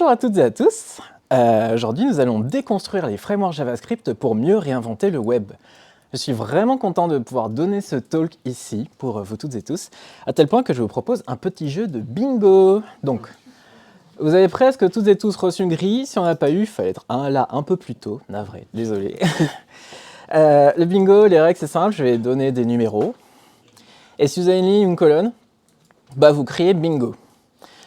Bonjour à toutes et à tous. Aujourd'hui, nous allons déconstruire les frameworks JavaScript pour mieux réinventer le web. Je suis vraiment content de pouvoir donner ce talk ici pour vous toutes et tous, à tel point que je vous propose un petit jeu de bingo. Donc, vous avez presque toutes et tous reçu une grille. Si on n'a pas eu, il fallait être là un peu plus tôt. Navré, désolé. Le bingo, les règles, c'est simple. Je vais donner des numéros. Et si vous avez une ligne ou une colonne, vous criez bingo.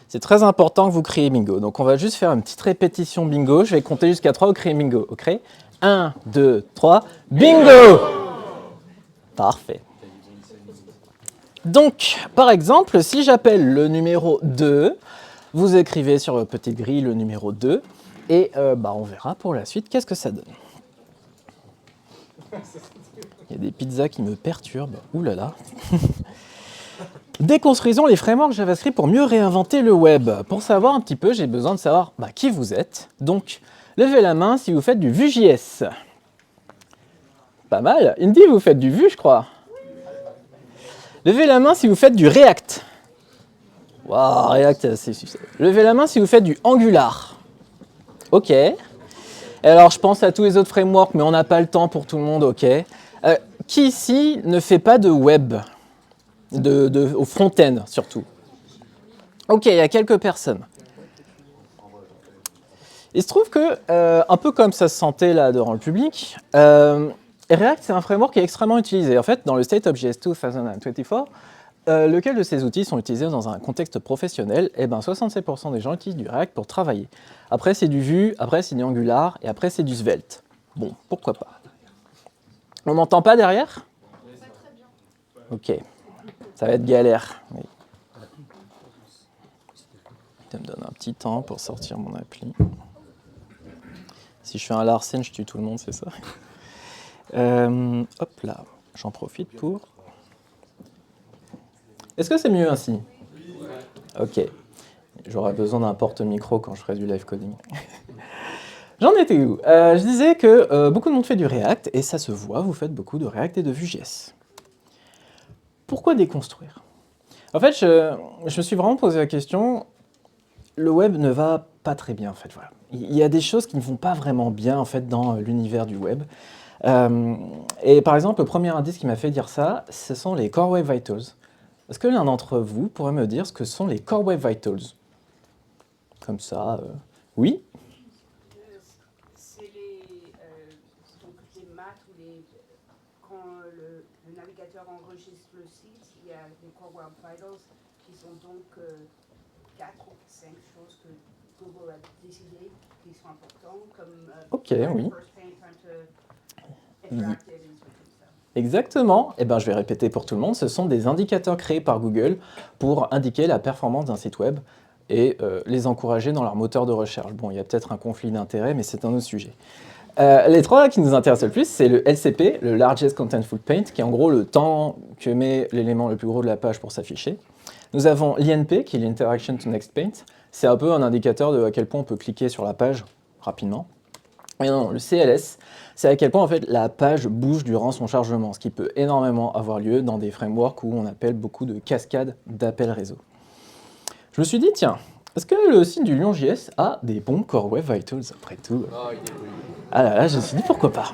C'est très important que vous criez bingo. Donc on va juste faire une petite répétition bingo. Je vais compter jusqu'à 3, vous criez bingo. Ok ? 1, 2, 3, bingo ! Parfait. Donc, par exemple, si j'appelle le numéro 2, vous écrivez sur votre petite grille le numéro 2 et on verra pour la suite qu'est-ce que ça donne. Il y a des pizzas qui me perturbent. Ouh là là. Déconstruisons les frameworks JavaScript pour mieux réinventer le web. Pour savoir un petit peu, j'ai besoin de savoir qui vous êtes. Donc, levez la main si vous faites du Vue.js. Pas mal. Indy, vous faites du Vue, je crois. Levez la main si vous faites du React. Waouh, React, c'est succès. Levez la main si vous faites du Angular. Ok. Alors, je pense à tous les autres frameworks, mais on n'a pas le temps pour tout le monde, ok. Qui ici ne fait pas de web ? Au front-end, surtout. Ok, il y a quelques personnes. Il se trouve que, un peu comme ça se sentait là devant le public, React, c'est un framework qui est extrêmement utilisé. En fait, dans le State of JS 2024, lequel de ces outils sont utilisés dans un contexte professionnel, 67% des gens utilisent du React pour travailler. Après, c'est du Vue, après, c'est du Angular, et après, c'est du Svelte. Bon, pourquoi pas. On m'entend pas derrière ? Ok. Ça va être galère. Oui. Ça me donne un petit temps pour sortir mon appli. Si je fais un Larsen, je tue tout le monde, c'est ça. Hop là, j'en profite pour... Est-ce que c'est mieux ainsi ? Ok. J'aurai besoin d'un porte-micro quand je ferai du live coding. J'en étais où ? Je disais que beaucoup de monde fait du React, et ça se voit, vous faites beaucoup de React et de Vue.js. Pourquoi déconstruire ? En fait, je me suis vraiment posé la question, le web ne va pas très bien, en fait, voilà. Il y a des choses qui ne vont pas vraiment bien, en fait, dans l'univers du web. Et par exemple, le premier indice qui m'a fait dire ça, ce sont les Core Web Vitals. Est-ce que l'un d'entre vous pourrait me dire ce que sont les Core Web Vitals ? Comme ça, oui ? C'est donc les maths ou quand le navigateur enregistre le site, il y a des Core Web Vitals qui sont donc 4 ou 5 choses que Google a décidé qui sont importantes, comme oui. first paint, interactive, et des trucs comme ça. Exactement. Je vais répéter pour tout le monde. Ce sont des indicateurs créés par Google pour indiquer la performance d'un site web et les encourager dans leur moteur de recherche. Bon, il y a peut-être un conflit d'intérêts, mais c'est un autre sujet. Les trois qui nous intéressent le plus, c'est le LCP, le Largest Contentful Paint, qui est en gros le temps que met l'élément le plus gros de la page pour s'afficher. Nous avons l'INP, qui est l'Interaction to Next Paint. C'est un peu un indicateur de à quel point on peut cliquer sur la page rapidement. Et non, le CLS, c'est à quel point en fait la page bouge durant son chargement, ce qui peut énormément avoir lieu dans des frameworks où on appelle beaucoup de cascades d'appels réseau. Je me suis dit, tiens, est-ce que le site du Lyon.js a des bons Core Web Vitals après tout ? Ah là là, je me suis dit pourquoi pas.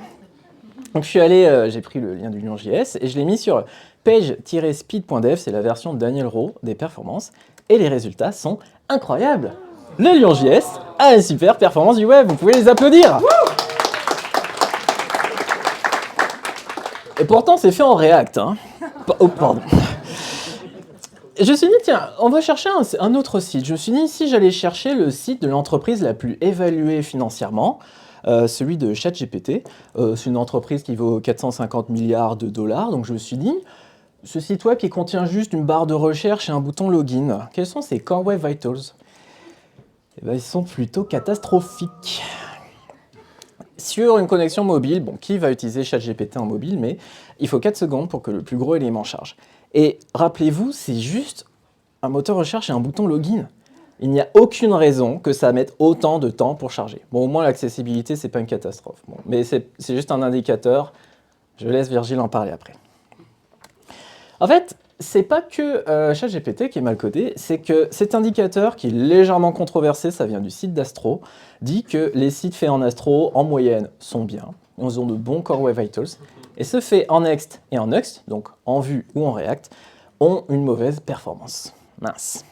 Donc je suis allé, j'ai pris le lien du Lyon.js et je l'ai mis sur page-speed.dev, c'est la version de Daniel Rowe des performances, et les résultats sont incroyables. Le Lyon.js a une super performance du web, vous pouvez les applaudir. Et pourtant c'est fait en React. Oh pardon. Je me suis dit, tiens, on va chercher un autre site. Je me suis dit, si j'allais chercher le site de l'entreprise la plus évaluée financièrement, celui de ChatGPT. C'est une entreprise qui vaut 450 milliards de dollars. Donc je me suis dit, ce site web qui contient juste une barre de recherche et un bouton login, quels sont ces Core Web Vitals ? Ils sont plutôt catastrophiques. Sur une connexion mobile, qui va utiliser ChatGPT en mobile, mais il faut 4 secondes pour que le plus gros élément charge. Et rappelez-vous, c'est juste un moteur de recherche et un bouton login. Il n'y a aucune raison que ça mette autant de temps pour charger. Bon, au moins, l'accessibilité, c'est pas une catastrophe. Bon, mais c'est juste un indicateur. Je laisse Virgile en parler après. En fait, c'est pas que ChatGPT qui est mal codé, c'est que cet indicateur qui est légèrement controversé, ça vient du site d'Astro, dit que les sites faits en Astro, en moyenne, sont bien, ils ont de bons Core Web Vitals, et ceux faits en Next et en Nuxt, donc en Vue ou en React, ont une mauvaise performance. Mince.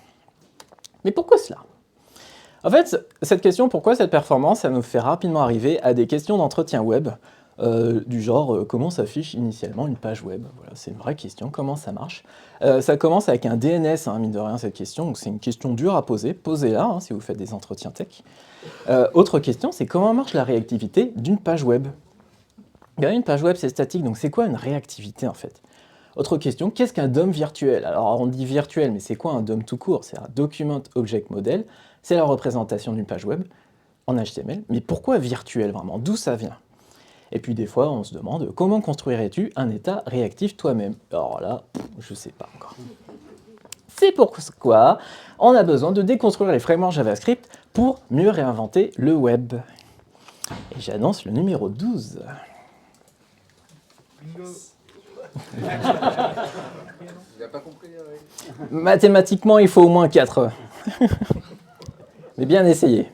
Mais pourquoi cela? En fait, cette question, pourquoi cette performance, ça nous fait rapidement arriver à des questions d'entretien web, du genre comment s'affiche initialement une page web. Voilà, c'est une vraie question, comment ça marche. Ça commence avec un DNS, hein, mine de rien, cette question, donc c'est une question dure à poser, posez-la hein, si vous faites des entretiens tech. Autre question, c'est comment marche la réactivité d'une page web. Bien, une page web, c'est statique, donc c'est quoi une réactivité en fait? Autre question, qu'est-ce qu'un DOM virtuel? Alors on dit virtuel, mais c'est quoi un DOM tout court? C'est un Document Object Model, c'est la représentation d'une page web en HTML, mais pourquoi virtuel vraiment? D'où ça vient? Et puis des fois, on se demande, comment construirais-tu un état réactif toi-même? Alors là, je sais pas encore. C'est pourquoi on a besoin de déconstruire les frameworks JavaScript pour mieux réinventer le web. Et j'annonce le numéro 12. Bingo. Il n'a pas compris. Mathématiquement, il faut au moins 4. Mais bien essayé.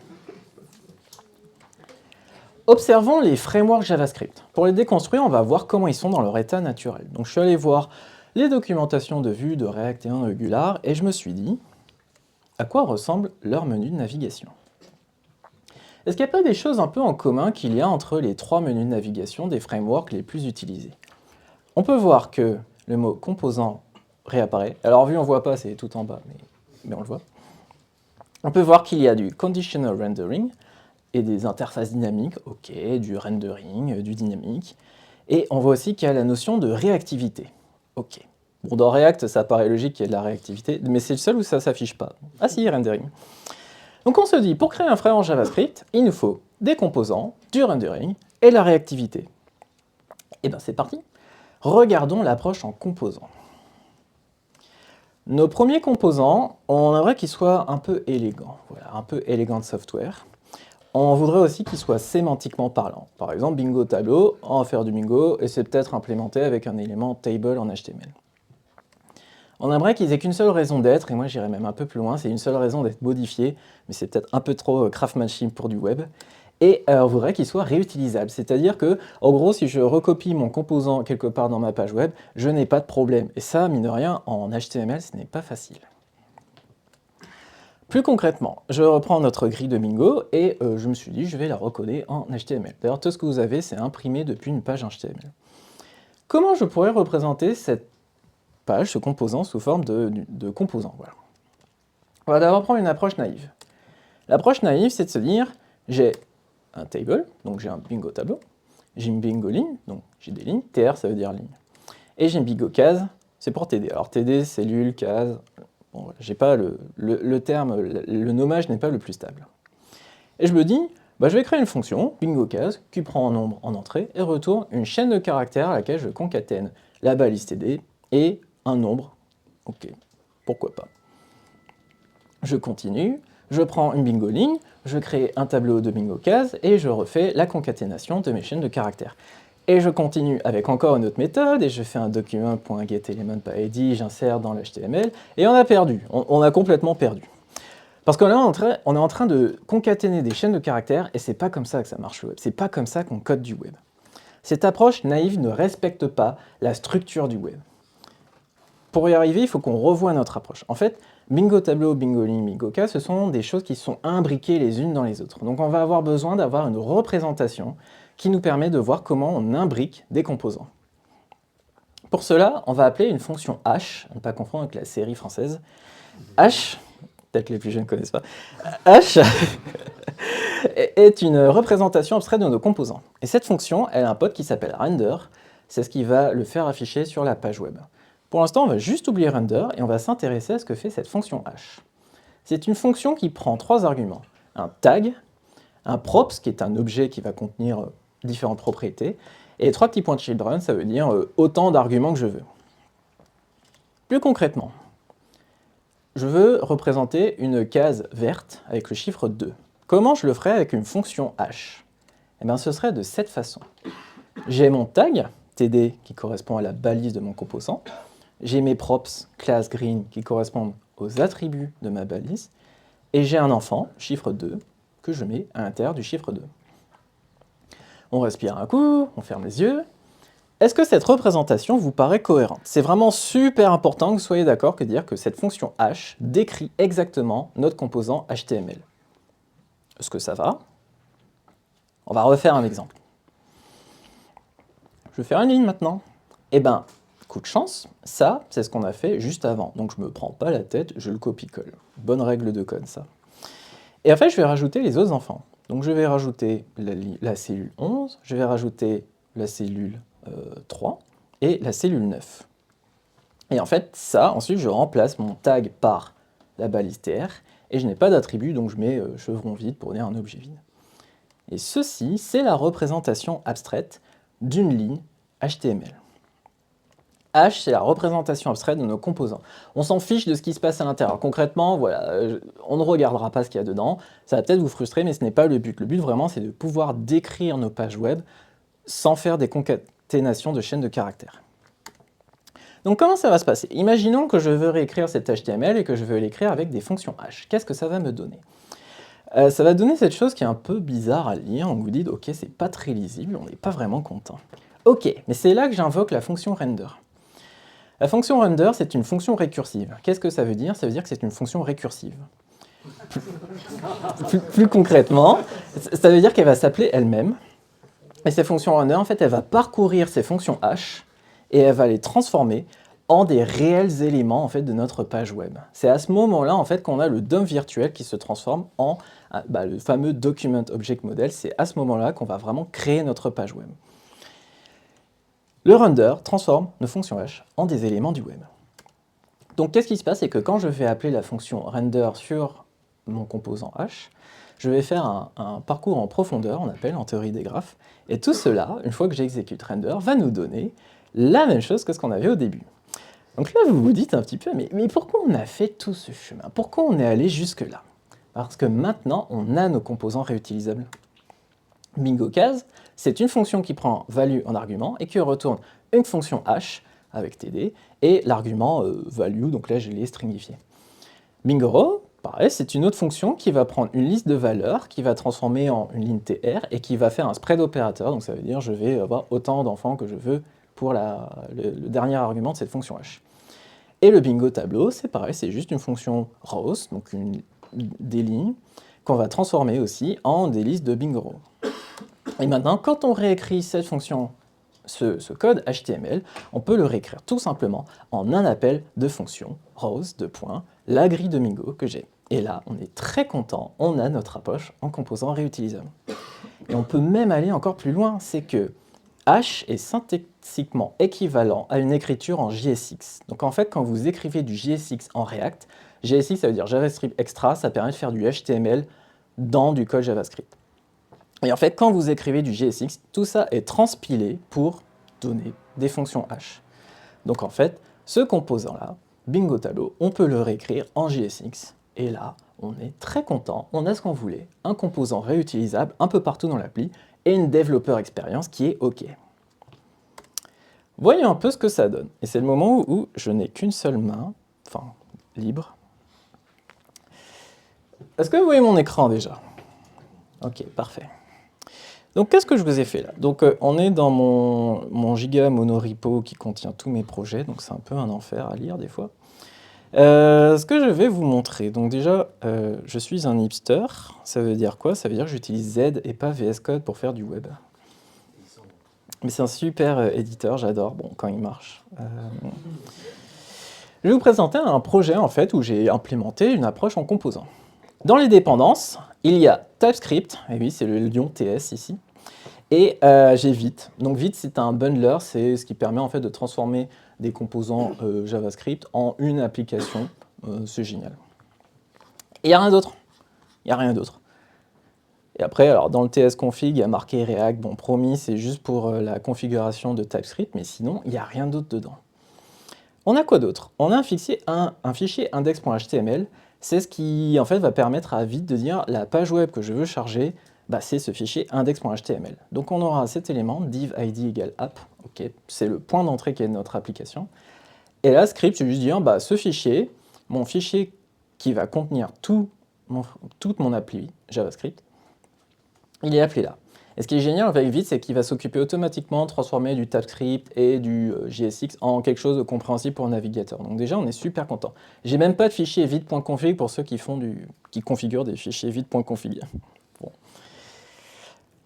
Observons les frameworks JavaScript. Pour les déconstruire, on va voir comment ils sont dans leur état naturel. Donc je suis allé voir les documentations de Vue, de React et Angular, et je me suis dit, à quoi ressemble leur menu de navigation? Est-ce qu'il n'y a pas des choses un peu en commun qu'il y a entre les 3 menus de navigation des frameworks les plus utilisés? On peut voir que le mot composant réapparaît. Alors Vue, on ne voit pas, c'est tout en bas, mais on le voit. On peut voir qu'il y a du conditional rendering, et des interfaces dynamiques, ok, du rendering, du dynamique. Et on voit aussi qu'il y a la notion de réactivité. Ok. Bon, dans React, ça paraît logique qu'il y ait de la réactivité, mais c'est le seul où ça ne s'affiche pas. Ah si, rendering. Donc on se dit, pour créer un framework JavaScript, il nous faut des composants, du rendering et la réactivité. Et bien c'est parti. Regardons l'approche en composants. Nos premiers composants, on aimerait qu'ils soient un peu élégants. Voilà, un peu élégant software. On voudrait aussi qu'ils soient sémantiquement parlants. Par exemple, bingo tableau, on va faire du bingo, et c'est peut-être implémenté avec un élément table en HTML. On aimerait qu'ils aient qu'une seule raison d'être, et moi j'irais même un peu plus loin, c'est une seule raison d'être modifié, mais c'est peut-être un peu trop craftsmanship pour du web. Et on voudrait qu'ils soient réutilisables, c'est-à-dire que, en gros, si je recopie mon composant quelque part dans ma page web, je n'ai pas de problème. Et ça, mine de rien, en HTML, ce n'est pas facile. Plus concrètement, je reprends notre grille de bingo et je me suis dit je vais la recoder en HTML. D'ailleurs, tout ce que vous avez, c'est imprimé depuis une page HTML. Comment je pourrais représenter cette page, ce composant, sous forme de composant? Voilà. On va d'abord prendre une approche naïve. L'approche naïve, c'est de se dire j'ai un table, donc j'ai un bingo tableau, j'ai une bingo ligne, donc j'ai des lignes, TR ça veut dire ligne, et j'ai une bingo case, c'est pour TD. Alors TD, cellule, case. Bon, voilà, j'ai pas le terme, le nommage n'est pas le plus stable. Et je me dis, bah, je vais créer une fonction, bingo case, qui prend un nombre en entrée et retourne une chaîne de caractères à laquelle je concatène la balise TD et un nombre. Ok, pourquoi pas. Je continue, je prends une bingo ligne, je crée un tableau de bingo case et je refais la concaténation de mes chaînes de caractères. Et je continue avec encore une autre méthode, et je fais un document.getElementById, j'insère dans l'HTML, et on a perdu, on a complètement perdu. Parce que là, on est en train de concaténer des chaînes de caractères, et c'est pas comme ça que ça marche le web, c'est pas comme ça qu'on code du web. Cette approche naïve ne respecte pas la structure du web. Pour y arriver, il faut qu'on revoie notre approche. En fait, bingo tableau, bingo ligne, bingo case, ce sont des choses qui sont imbriquées les unes dans les autres. Donc on va avoir besoin d'avoir une représentation qui nous permet de voir comment on imbrique des composants. Pour cela, on va appeler une fonction hash, à ne pas confondre avec la série française. Hash, peut-être les plus jeunes ne connaissent pas, hash est une représentation abstraite de nos composants. Et cette fonction, elle a un pote qui s'appelle render, c'est ce qui va le faire afficher sur la page web. Pour l'instant, on va juste oublier render et on va s'intéresser à ce que fait cette fonction hash. C'est une fonction qui prend 3 arguments. Un tag, un props, qui est un objet qui va contenir différentes propriétés, et 3 petits points de children, ça veut dire autant d'arguments que je veux. Plus concrètement, je veux représenter une case verte avec le chiffre 2. Comment je le ferais avec une fonction hash? Eh bien, ce serait de cette façon. J'ai mon tag, td, qui correspond à la balise de mon composant. j'ai mes props class green qui correspondent aux attributs de ma balise, et j'ai un enfant, chiffre 2, que je mets à l'intérieur du chiffre 2. On respire un coup, on ferme les yeux. Est-ce que cette représentation vous paraît cohérente? C'est vraiment super important que vous soyez d'accord que dire que cette fonction h décrit exactement notre composant HTML. Est-ce que ça va? On va refaire un exemple. Je vais faire une ligne maintenant. Eh bien, coup de chance, ça, c'est ce qu'on a fait juste avant. Donc je ne me prends pas la tête, je le copie-colle. Bonne règle de code, ça. Et en fait, je vais rajouter les autres enfants. Donc je vais rajouter la cellule 11, je vais rajouter la cellule 3 et la cellule 9. Et en fait, ça, ensuite, je remplace mon tag par la balise tr, et je n'ai pas d'attribut, donc je mets chevron vide pour dire un objet vide. Et ceci, c'est la représentation abstraite d'une ligne HTML. H, c'est la représentation abstraite de nos composants. On s'en fiche de ce qui se passe à l'intérieur. Concrètement, voilà, on ne regardera pas ce qu'il y a dedans. Ça va peut-être vous frustrer, mais ce n'est pas le but. Le but, vraiment, c'est de pouvoir décrire nos pages web sans faire des concaténations de chaînes de caractères. Donc comment ça va se passer? Imaginons que je veux réécrire cet HTML et que je veux l'écrire avec des fonctions H. Qu'est-ce que ça va me donner? Ça va donner cette chose qui est un peu bizarre à lire. On vous dit, ok, c'est pas très lisible, on n'est pas vraiment content. Ok, mais c'est là que j'invoque la fonction render. La fonction render, c'est une fonction récursive. Qu'est-ce que ça veut dire? Ça veut dire que c'est une fonction récursive. Plus concrètement, ça veut dire qu'elle va s'appeler elle-même. Et cette fonction render, en fait, elle va parcourir ces fonctions H et elle va les transformer en des réels éléments en fait, de notre page web. C'est à ce moment-là en fait, qu'on a le DOM virtuel qui se transforme en le fameux Document Object Model. C'est à ce moment-là qu'on va vraiment créer notre page web. Le render transforme nos fonctions H en des éléments du web. Donc qu'est-ce qui se passe? C'est que quand je vais appeler la fonction render sur mon composant H, je vais faire un parcours en profondeur, on appelle en théorie des graphes, et tout cela, une fois que j'exécute render, va nous donner la même chose que ce qu'on avait au début. Donc là, vous vous dites un petit peu, mais pourquoi on a fait tout ce chemin? Pourquoi on est allé jusque-là? Parce que maintenant, on a nos composants réutilisables. Bingo case, c'est une fonction qui prend value en argument et qui retourne une fonction h avec td et l'argument value, donc là je l'ai stringifié. Bingoro, pareil, c'est une autre fonction qui va prendre une liste de valeurs, qui va transformer en une ligne tr et qui va faire un spread opérateur, donc ça veut dire je vais avoir autant d'enfants que je veux pour le dernier argument de cette fonction h. Et le bingo tableau, c'est pareil, c'est juste une fonction rows, donc des lignes, qu'on va transformer aussi en des listes de bingo row. Et maintenant, quand on réécrit cette fonction, ce code HTML, on peut le réécrire tout simplement en un appel de fonction rows, la grille de bingo que j'ai. Et là, on est très content, on a notre approche en composant réutilisable. Et on peut même aller encore plus loin, c'est que H est syntaxiquement équivalent à une écriture en JSX. Donc en fait, quand vous écrivez du JSX en React, JSX ça veut dire JavaScript Extra, ça permet de faire du HTML dans du code JavaScript. Et en fait, quand vous écrivez du JSX, tout ça est transpilé pour donner des fonctions H. Donc en fait, ce composant-là, bingo tableau, on peut le réécrire en JSX. Et là, on est très content, on a ce qu'on voulait, un composant réutilisable un peu partout dans l'appli, et une développeur expérience qui est OK. Voyons un peu ce que ça donne. Et c'est le moment où je n'ai qu'une seule main, enfin, libre. Est-ce que vous voyez mon écran déjà? OK, parfait. Donc, qu'est-ce que je vous ai fait là? Donc, on est dans mon giga monorepo qui contient tous mes projets, donc c'est un peu un enfer à lire des fois. Ce que je vais vous montrer, donc déjà, je suis un hipster, ça veut dire quoi? Ça veut dire que j'utilise Z et pas VS Code pour faire du web. Mais c'est un super éditeur, j'adore, bon, quand il marche. Je vais vous présenter un projet en fait où j'ai implémenté une approche en composant. Dans les dépendances, il y a TypeScript, et oui, c'est le lion TS ici, et j'ai Vite. Donc Vite, c'est un bundler, c'est ce qui permet en fait de transformer des composants JavaScript en une application. C'est génial. Et il n'y a rien d'autre. Il n'y a rien d'autre. Et après, alors dans le tsconfig, il y a marqué React. Bon, promis, c'est juste pour la configuration de TypeScript, mais sinon, il n'y a rien d'autre dedans. On a quoi d'autre? On a un fichier index.html. C'est ce qui en fait va permettre à Vite de dire la page web que je veux charger, bah, c'est ce fichier index.html. Donc on aura cet élément div id égale app, okay, c'est le point d'entrée qui est de notre application. Et là, script, c'est juste dire, bah, ce fichier, mon fichier qui va contenir toute mon appli JavaScript, il est appelé là. Et ce qui est génial avec Vite, c'est qu'il va s'occuper automatiquement de transformer du TypeScript et du JSX en quelque chose de compréhensible pour le navigateur. Donc déjà, on est super content. J'ai même pas de fichier vite.config pour ceux qui configurent des fichiers vite.config. Bon.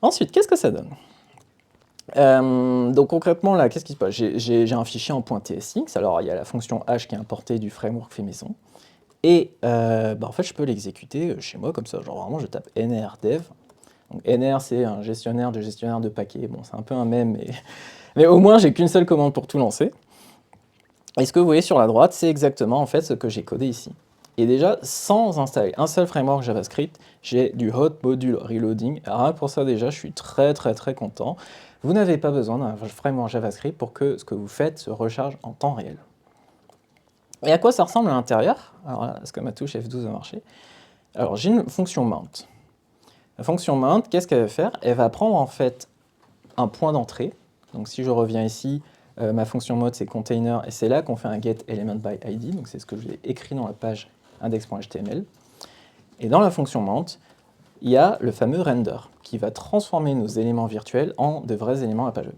Ensuite, qu'est-ce que ça donne? Donc concrètement, là, qu'est-ce qui se passe? J'ai un fichier en .tsx, alors il y a la fonction h qui est importée du framework fait maison, et en fait, je peux l'exécuter chez moi comme ça, genre vraiment, je tape nrdev. Donc nr, c'est un gestionnaire de paquets, bon, c'est un peu un mème, mais au moins, j'ai qu'une seule commande pour tout lancer. Et ce que vous voyez sur la droite, c'est exactement en fait ce que j'ai codé ici. Et déjà, sans installer un seul framework JavaScript, j'ai du hot module reloading. Alors pour ça, déjà, je suis très content. Vous n'avez pas besoin d'un framework JavaScript pour que ce que vous faites se recharge en temps réel. Et à quoi ça ressemble à l'intérieur? Alors là, est-ce que ma touche F12 a marché? Alors j'ai une fonction mount. La fonction mount, qu'est-ce qu'elle va faire? Elle va prendre en fait un point d'entrée. Donc si je reviens ici, ma fonction mount c'est container, et c'est là qu'on fait un get element by id. Donc c'est ce que j'ai écrit dans la page index.html. Et dans la fonction mount, il y a le fameux render qui va transformer nos éléments virtuels en de vrais éléments à la page web.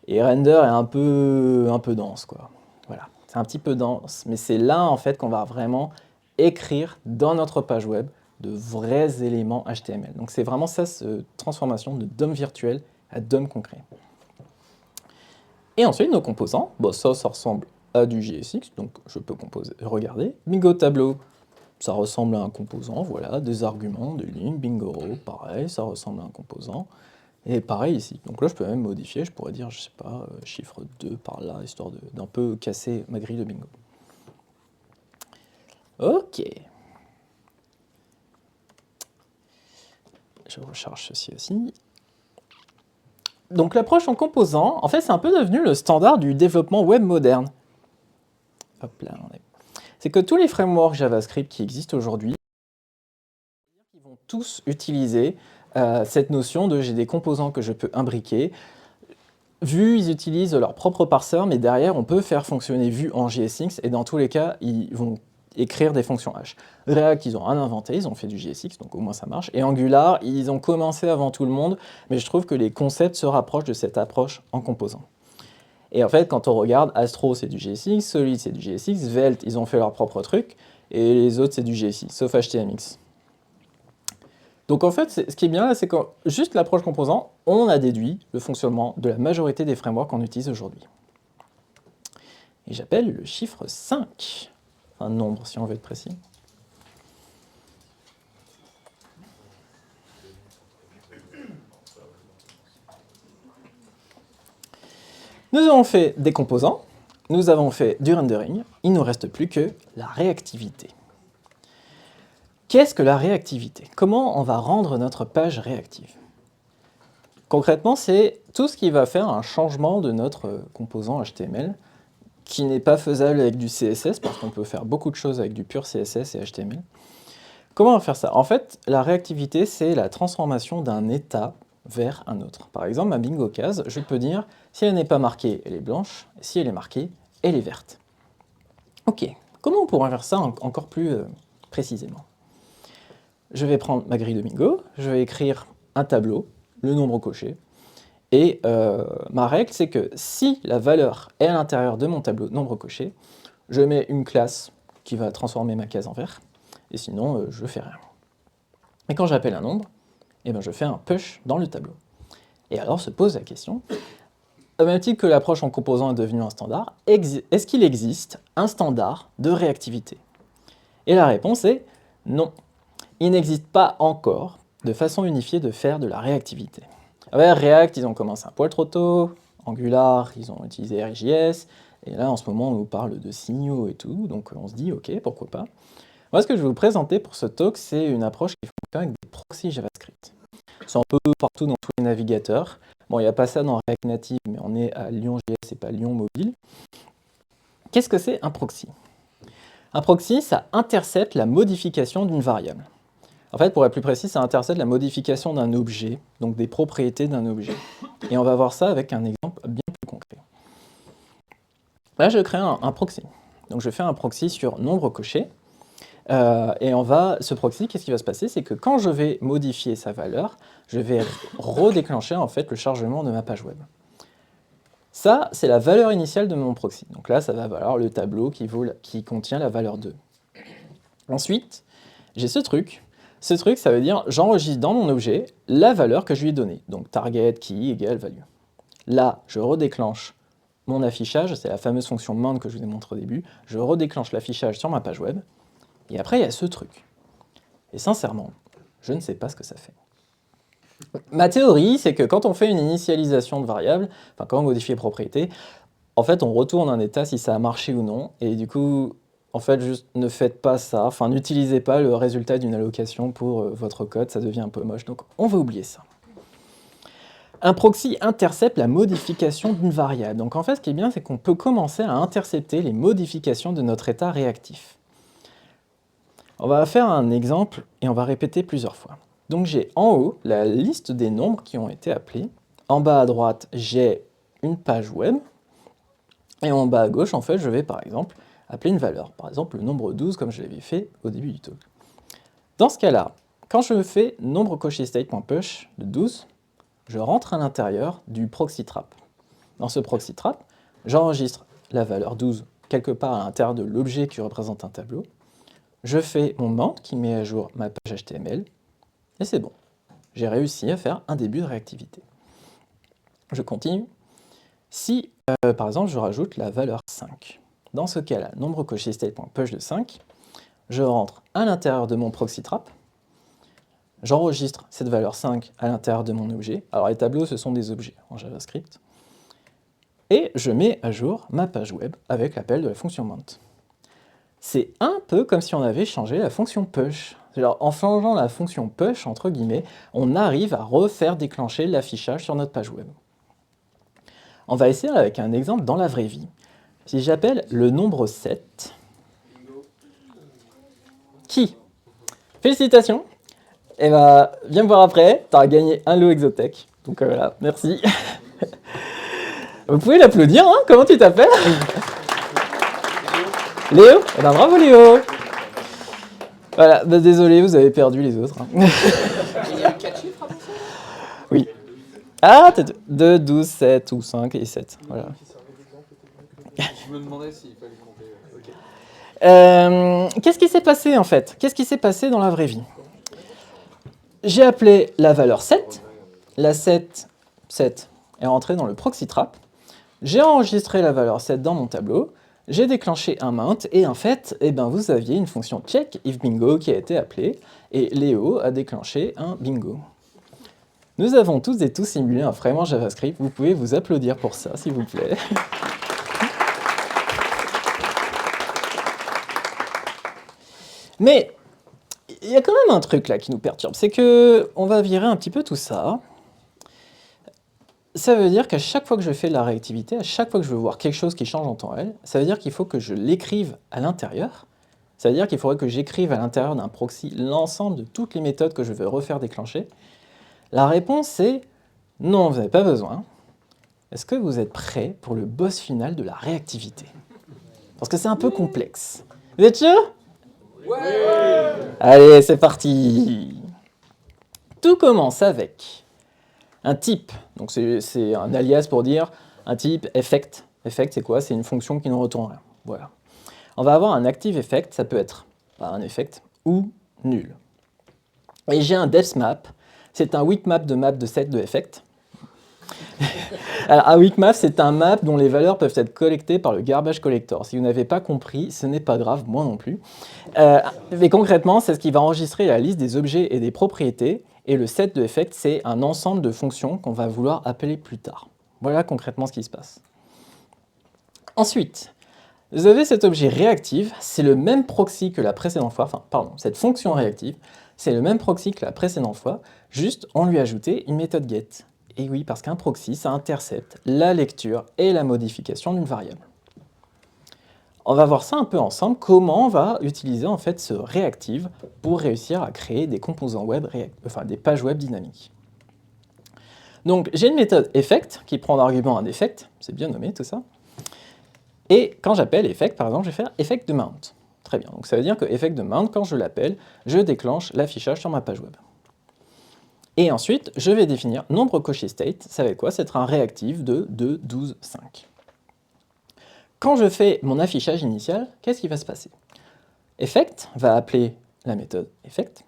Et render est un peu dense, quoi. Voilà, c'est un petit peu dense, mais c'est là en fait qu'on va vraiment écrire dans notre page web de vrais éléments HTML. Donc c'est vraiment ça, cette transformation de DOM virtuel à DOM concret. Et ensuite, nos composants, bon, ça ressemble à du JSX, donc je peux composer. Regardez, bingo tableau, ça ressemble à un composant, voilà, des arguments, des lignes, bingo row, pareil, ça ressemble à un composant. Et pareil ici. Donc là, je peux même modifier, je pourrais dire, je sais pas, chiffre 2 par là, histoire d'un peu casser ma grille de bingo. Ok. Je recharge ceci aussi. Donc l'approche en composant, en fait, c'est un peu devenu le standard du développement web moderne. Hop là, c'est que tous les frameworks JavaScript qui existent aujourd'hui, ils vont tous utiliser cette notion de j'ai des composants que je peux imbriquer. Vue, ils utilisent leur propre parseur, mais derrière, on peut faire fonctionner Vue en JSX, et dans tous les cas, ils vont écrire des fonctions H. React, ils ont rien inventé, ils ont fait du JSX, donc au moins ça marche. Et Angular, ils ont commencé avant tout le monde, mais je trouve que les concepts se rapprochent de cette approche en composant. Et en fait, quand on regarde, Astro, c'est du JSX, Solid, c'est du JSX, Svelte, ils ont fait leur propre truc, et les autres, c'est du JSX, sauf HTMX. Donc en fait, ce qui est bien là, c'est que juste l'approche composant, on a déduit le fonctionnement de la majorité des frameworks qu'on utilise aujourd'hui. Et j'appelle le chiffre 5, un nombre si on veut être précis. Nous avons fait des composants, nous avons fait du rendering, il ne nous reste plus que la réactivité. Qu'est-ce que la réactivité? Comment on va rendre notre page réactive? Concrètement, c'est tout ce qui va faire un changement de notre composant HTML qui n'est pas faisable avec du CSS parce qu'on peut faire beaucoup de choses avec du pur CSS et HTML. Comment on va faire ça? En fait, la réactivité, c'est la transformation d'un état vers un autre. Par exemple, ma bingo case, je peux dire si elle n'est pas marquée, elle est blanche, si elle est marquée, elle est verte. Ok, comment on pourrait faire ça encore plus précisément? Je vais prendre ma grille de bingo, je vais écrire un tableau, le nombre coché, et ma règle, c'est que si la valeur est à l'intérieur de mon tableau nombre coché, je mets une classe qui va transformer ma case en vert, et sinon, je fais rien. Et quand j'appelle un nombre, eh ben, je fais un push dans le tableau. Et alors se pose la question, au même titre que l'approche en composant est devenue un standard, est-ce qu'il existe un standard de réactivité? Et la réponse est non. Il n'existe pas encore de façon unifiée de faire de la réactivité. Ouais, React, ils ont commencé un poil trop tôt, Angular, ils ont utilisé RJS, et là, en ce moment, on nous parle de signaux et tout, donc on se dit, ok, pourquoi pas. Moi, ce que je vais vous présenter pour ce talk, c'est une approche qui fonctionne avec des proxys JavaScript. C'est un peu partout dans tous les navigateurs. Bon, il n'y a pas ça dans React Native, mais on est à Lyon.js et pas Lyon Mobile. Qu'est-ce que c'est un proxy? Un proxy, ça intercepte la modification d'une variable. En fait, pour être plus précis, ça intercepte la modification d'un objet, donc des propriétés d'un objet. Et on va voir ça avec un exemple bien plus concret. Là, je crée un proxy. Donc, je fais un proxy sur nombre coché. Et ce proxy, qu'est-ce qui va se passer? C'est que quand je vais modifier sa valeur, je vais redéclencher en fait le chargement de ma page web. Ça, c'est la valeur initiale de mon proxy. Donc là, ça va valoir le tableau qui contient la valeur 2. Ensuite, j'ai ce truc. Ce truc, ça veut dire j'enregistre dans mon objet la valeur que je lui ai donnée. Donc target key égale value. Là, je redéclenche mon affichage, c'est la fameuse fonction mount que je vous ai montré au début. Je redéclenche l'affichage sur ma page web. Et après, il y a ce truc. Et sincèrement, je ne sais pas ce que ça fait. Ma théorie, c'est que quand on fait une initialisation de variable, enfin quand on modifie les propriétés, en fait, on retourne un état si ça a marché ou non. Et du coup, en fait, juste ne faites pas ça. Enfin, n'utilisez pas le résultat d'une allocation pour votre code, ça devient un peu moche. Donc, on va oublier ça. Un proxy intercepte la modification d'une variable. Donc, en fait, ce qui est bien, c'est qu'on peut commencer à intercepter les modifications de notre état réactif. On va faire un exemple et on va répéter plusieurs fois. Donc j'ai en haut la liste des nombres qui ont été appelés. En bas à droite, j'ai une page web. Et en bas à gauche, en fait, je vais par exemple appeler une valeur. Par exemple, le nombre 12, comme je l'avais fait au début du talk. Dans ce cas-là, quand je fais nombre coché state.push de 12, je rentre à l'intérieur du proxy trap. Dans ce proxy trap, j'enregistre la valeur 12 quelque part à l'intérieur de l'objet qui représente un tableau. Je fais mon mount qui met à jour ma page HTML, et c'est bon. J'ai réussi à faire un début de réactivité. Je continue. Si, par exemple, je rajoute la valeur 5, dans ce cas-là, nombre coché state.push de 5, je rentre à l'intérieur de mon proxy trap, j'enregistre cette valeur 5 à l'intérieur de mon objet. Alors les tableaux, ce sont des objets en JavaScript. Et je mets à jour ma page web avec l'appel de la fonction mount. C'est un peu comme si on avait changé la fonction push. Alors, en changeant la fonction push, entre guillemets, on arrive à refaire déclencher l'affichage sur notre page web. On va essayer avec un exemple dans la vraie vie. Si j'appelle le nombre 7, qui? Félicitations! Eh ben, viens me voir après, tu auras gagné un lot Exotech. Donc voilà, merci. Vous pouvez l'applaudir, hein? Comment tu t'appelles? Léo? Eh ben bravo Léo! Voilà, bah, désolé, vous avez perdu les autres. Hein. Il y a eu 4 chiffres avant ça? Oui. Ah, 2, 12, 7 ou 5 et 7. Voilà. Je me demandais s'il fallait compter. Okay. Qu'est-ce qui s'est passé en fait? Qu'est-ce qui s'est passé dans la vraie vie? J'ai appelé la valeur 7. La 7 est rentrée dans le proxy trap. J'ai enregistré la valeur 7 dans mon tableau. J'ai déclenché un mount et en fait, eh ben, vous aviez une fonction check if bingo qui a été appelée et Léo a déclenché un bingo. Nous avons tous et tous simulé un framework JavaScript. Vous pouvez vous applaudir pour ça, s'il vous plaît. Mais il y a quand même un truc là qui nous perturbe, c'est que on va virer un petit peu tout ça. Ça veut dire qu'à chaque fois que je fais de la réactivité, à chaque fois que je veux voir quelque chose qui change en temps réel, ça veut dire qu'il faut que je l'écrive à l'intérieur. Ça veut dire qu'il faudrait que j'écrive à l'intérieur d'un proxy l'ensemble de toutes les méthodes que je veux refaire déclencher. La réponse c'est non, vous n'avez pas besoin. Est-ce que vous êtes prêts pour le boss final de la réactivité? Parce que c'est un peu complexe. Vous êtes sûr? Ouais. Allez, c'est parti. Tout commence avec un type, donc c'est un alias pour dire un type effect. Effect, c'est quoi? C'est une fonction qui ne retourne rien. Voilà. On va avoir un active effect, ça peut être un effect ou nul. Et j'ai un depth map, c'est un weak map de set de effect. Alors, un weak map, c'est un map dont les valeurs peuvent être collectées par le garbage collector. Si vous n'avez pas compris, ce n'est pas grave, moi non plus. Mais concrètement, c'est ce qui va enregistrer la liste des objets et des propriétés. Et le set de effect, c'est un ensemble de fonctions qu'on va vouloir appeler plus tard. Voilà concrètement ce qui se passe. Ensuite, vous avez cet objet réactive, c'est le même proxy que la précédente fois, cette fonction réactive, c'est le même proxy que la précédente fois, juste on lui a ajouté une méthode get. Et oui, parce qu'un proxy, ça intercepte la lecture et la modification d'une variable. On va voir ça un peu ensemble, comment on va utiliser en fait ce reactive pour réussir à créer des composants web, des pages web dynamiques. Donc j'ai une méthode effect qui prend en argument un effect, c'est bien nommé tout ça. Et quand j'appelle effect, par exemple, je vais faire effect de mount. Très bien, donc ça veut dire que effect de mount, quand je l'appelle, je déclenche l'affichage sur ma page web. Et ensuite, je vais définir nombre coché state, ça va être quoi? Ça va être un réactif de 2, 12, 5. Quand je fais mon affichage initial, qu'est-ce qui va se passer? Effect va appeler la méthode effect.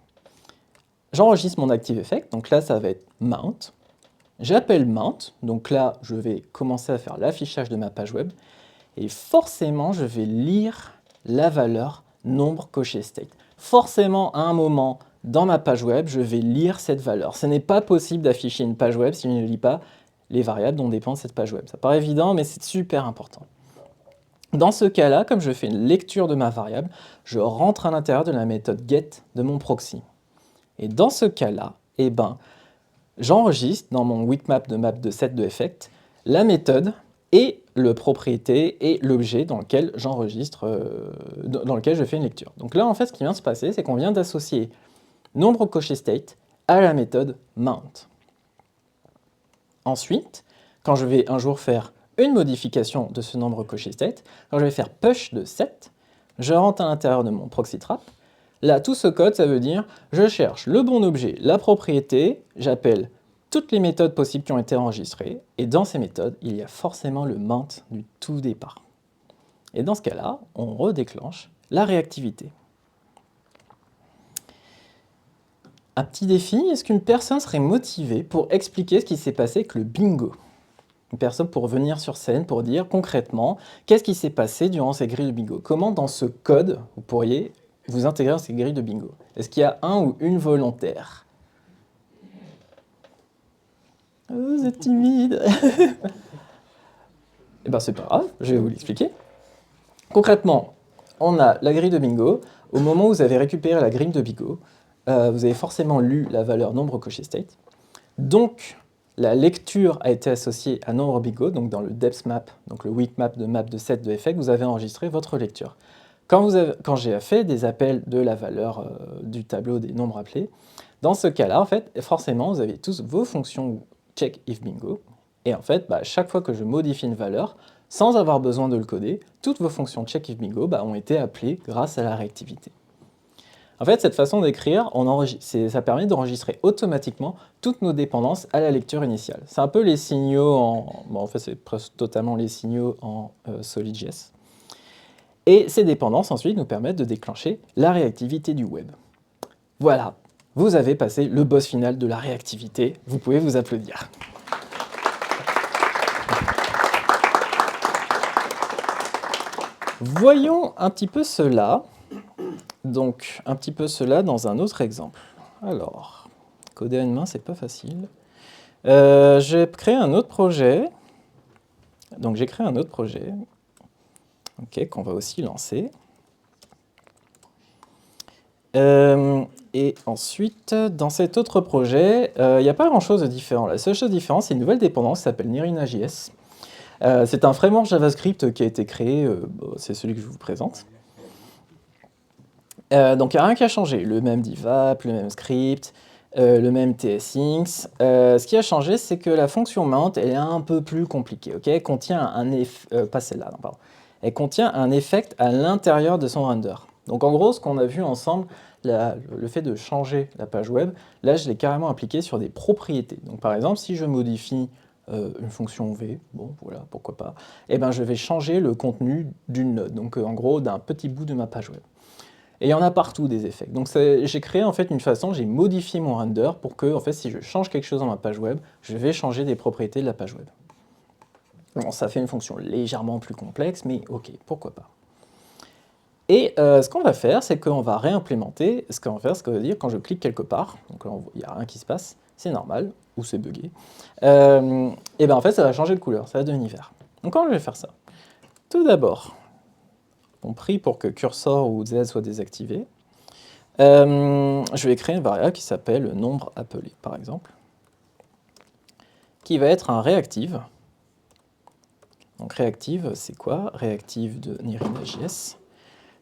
J'enregistre mon active effect, donc là ça va être mount. J'appelle mount, donc là je vais commencer à faire l'affichage de ma page web. Et forcément, je vais lire la valeur nombre coché state. Forcément, à un moment dans ma page web, je vais lire cette valeur. Ce n'est pas possible d'afficher une page web si je ne lis pas les variables dont dépend cette page web. Ça paraît évident, mais c'est super important. Dans ce cas-là, comme je fais une lecture de ma variable, je rentre à l'intérieur de la méthode get de mon proxy. Et dans ce cas-là, eh ben, j'enregistre dans mon weakmap de map de set de effect la méthode et le propriété et l'objet dans lequel j'enregistre, dans lequel je fais une lecture. Donc là, en fait, ce qui vient de se passer, c'est qu'on vient d'associer nombre coché state à la méthode mount. Ensuite, quand je vais un jour faire une modification de ce nombre coché state, quand je vais faire push de set, je rentre à l'intérieur de mon proxy trap. Là, tout ce code, ça veut dire je cherche le bon objet, la propriété, j'appelle toutes les méthodes possibles qui ont été enregistrées, et dans ces méthodes, il y a forcément le mount du tout départ. Et dans ce cas-là, on redéclenche la réactivité. Un petit défi, est-ce qu'une personne serait motivée pour expliquer ce qui s'est passé avec le bingo? Une personne pour venir sur scène, pour dire concrètement, qu'est-ce qui s'est passé durant ces grilles de bingo? Comment dans ce code, vous pourriez vous intégrer dans ces grilles de bingo? Est-ce qu'il y a un ou une volontaire? Vous êtes timide. Eh bien, c'est pas grave, je vais vous l'expliquer. Concrètement, on a la grille de bingo. Au moment où vous avez récupéré la grille de bingo, vous avez forcément lu la valeur nombre coché state. Donc, la lecture a été associée à nombre bingo, donc dans le depth map, donc le weak map de set de effect, vous avez enregistré votre lecture. Quand j'ai fait des appels de la valeur du tableau des nombres appelés, dans ce cas-là, en fait, forcément, vous avez tous vos fonctions check if bingo, et en fait, chaque fois que je modifie une valeur, sans avoir besoin de le coder, toutes vos fonctions check if bingo ont été appelées grâce à la réactivité. En fait, cette façon d'écrire, ça permet d'enregistrer automatiquement toutes nos dépendances à la lecture initiale. C'est un peu les signaux en fait, c'est presque totalement les signaux en SolidJS. Et ces dépendances, ensuite, nous permettent de déclencher la réactivité du web. Voilà, vous avez passé le boss final de la réactivité. Vous pouvez vous applaudir. Voyons un petit peu cela. Donc, un petit peu cela dans un autre exemple. Alors, coder à une main, c'est pas facile. J'ai créé un autre projet. Donc, j'ai créé un autre projet, qu'on va aussi lancer. Et ensuite, dans cet autre projet, il n'y a pas grand-chose de différent. La seule chose différente, c'est une nouvelle dépendance qui s'appelle Nirina.js. C'est un framework JavaScript qui a été créé, c'est celui que je vous présente. Donc il n'y a rien qui a changé, le même divap, le même script, le même tsyncs. Ce qui a changé, c'est que la fonction mount, elle est un peu plus compliquée. Elle contient un pas celle-là, non, pardon. Elle contient un effect à l'intérieur de son render. Donc en gros, ce qu'on a vu ensemble, le fait de changer la page web, là je l'ai carrément appliqué sur des propriétés. Donc par exemple, si je modifie une fonction V, bon voilà, pourquoi pas, et ben je vais changer le contenu d'une node, donc en gros d'un petit bout de ma page web. Et il y en a partout des effets. Donc j'ai créé en fait une façon, j'ai modifié mon render pour que en fait, si je change quelque chose dans ma page web, je vais changer des propriétés de la page web. Bon, ça fait une fonction légèrement plus complexe, mais ok, pourquoi pas. Et ce qu'on va faire, c'est qu'on va réimplémenter, ce qu'on va faire, c'est qu'on va dire quand je clique quelque part, donc là, il n'y a rien qui se passe, c'est normal, ou c'est buggé, et bien en fait ça va changer de couleur, ça va devenir vert. Donc comment je vais faire ça? Tout d'abord, on prie pour que cursor ou z soit désactivé. Je vais créer une variable qui s'appelle nombre appelé, par exemple, qui va être un reactive. Donc reactive, c'est quoi? Reactive de Nirina.js.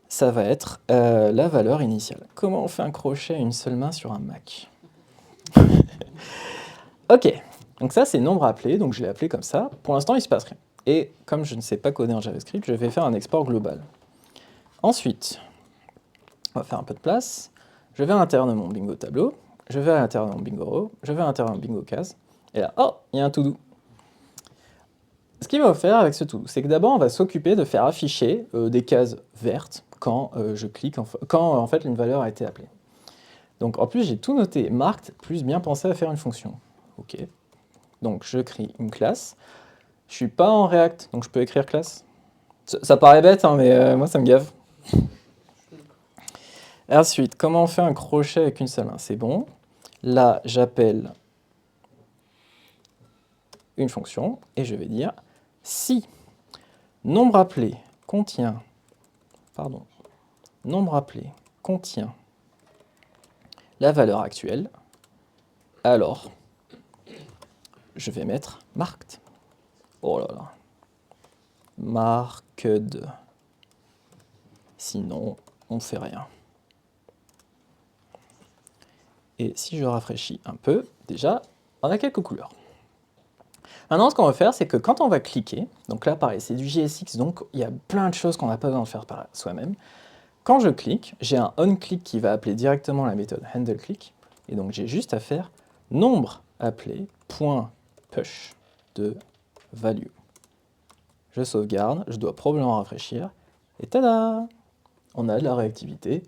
Ça va être la valeur initiale. Comment on fait un crochet à une seule main sur un Mac? Ok, donc ça c'est nombre appelé, donc je l'ai appelé comme ça. Pour l'instant, il ne se passe rien. Et comme je ne sais pas coder en JavaScript, je vais faire un export global. Ensuite, on va faire un peu de place. Je vais à l'intérieur de mon bingo tableau, je vais à l'intérieur de mon bingo row, je vais à l'intérieur de mon bingo case, et là, oh, il y a un to-do. Ce qu'il va faire avec ce to-do, c'est que d'abord, on va s'occuper de faire afficher des cases vertes quand je clique, quand en fait une valeur a été appelée. Donc en plus, j'ai tout noté, marked, plus bien pensé à faire une fonction. Ok. Donc je crée une classe. Je suis pas en React, donc je peux écrire classe. Ça paraît bête, hein, mais moi ça me gave. Ensuite, comment on fait un crochet avec une seule main? C'est bon. Là, j'appelle une fonction et je vais dire si nombre appelé contient, nombre appelé contient la valeur actuelle, alors je vais mettre marked. Oh là là. Marked. Sinon, on ne fait rien. Et si je rafraîchis un peu, déjà, on a quelques couleurs. Maintenant, ce qu'on va faire, c'est que quand on va cliquer, donc là, pareil, c'est du JSX, donc il y a plein de choses qu'on n'a pas besoin de faire par soi-même. Quand je clique, j'ai un onClick qui va appeler directement la méthode handleClick, et donc j'ai juste à faire nombre appelé .push de value. Je sauvegarde, je dois probablement rafraîchir, et tada! On a de la réactivité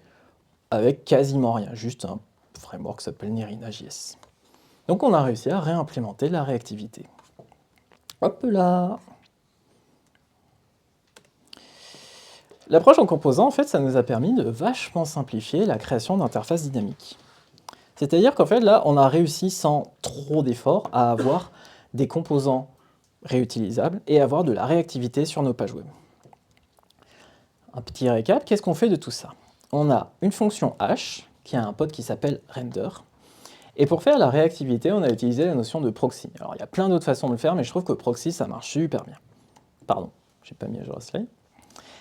avec quasiment rien, juste un framework qui s'appelle Nerina.js. Donc on a réussi à réimplémenter la réactivité. Hop là! L'approche en composant, en fait, ça nous a permis de vachement simplifier la création d'interfaces dynamiques. C'est-à-dire qu'en fait, là, on a réussi sans trop d'efforts à avoir des composants réutilisables et avoir de la réactivité sur nos pages web. Un petit récap, qu'est-ce qu'on fait de tout ça? On a une fonction hash qui a un pote qui s'appelle render. Et pour faire la réactivité, on a utilisé la notion de proxy. Alors, il y a plein d'autres façons de le faire, mais je trouve que proxy, ça marche super bien. Pardon, j'ai pas mis à jour la slide.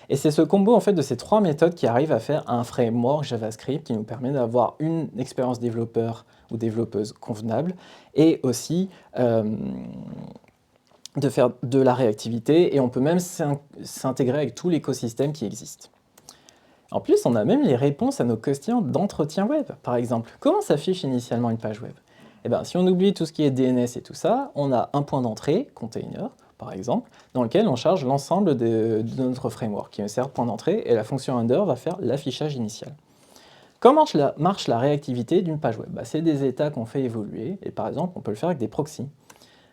Et c'est ce combo en fait de ces trois méthodes qui arrive à faire un framework JavaScript qui nous permet d'avoir une expérience développeur ou développeuse convenable et aussi de faire de la réactivité, et on peut même s'intégrer avec tout l'écosystème qui existe. En plus, on a même les réponses à nos questions d'entretien web. Par exemple, comment s'affiche initialement une page web? Eh bien, si on oublie tout ce qui est DNS et tout ça, on a un point d'entrée, container, par exemple, dans lequel on charge l'ensemble de notre framework, qui sert de point d'entrée, et la fonction render va faire l'affichage initial. Comment marche la réactivité d'une page web? C'est des états qu'on fait évoluer, et par exemple, on peut le faire avec des proxys.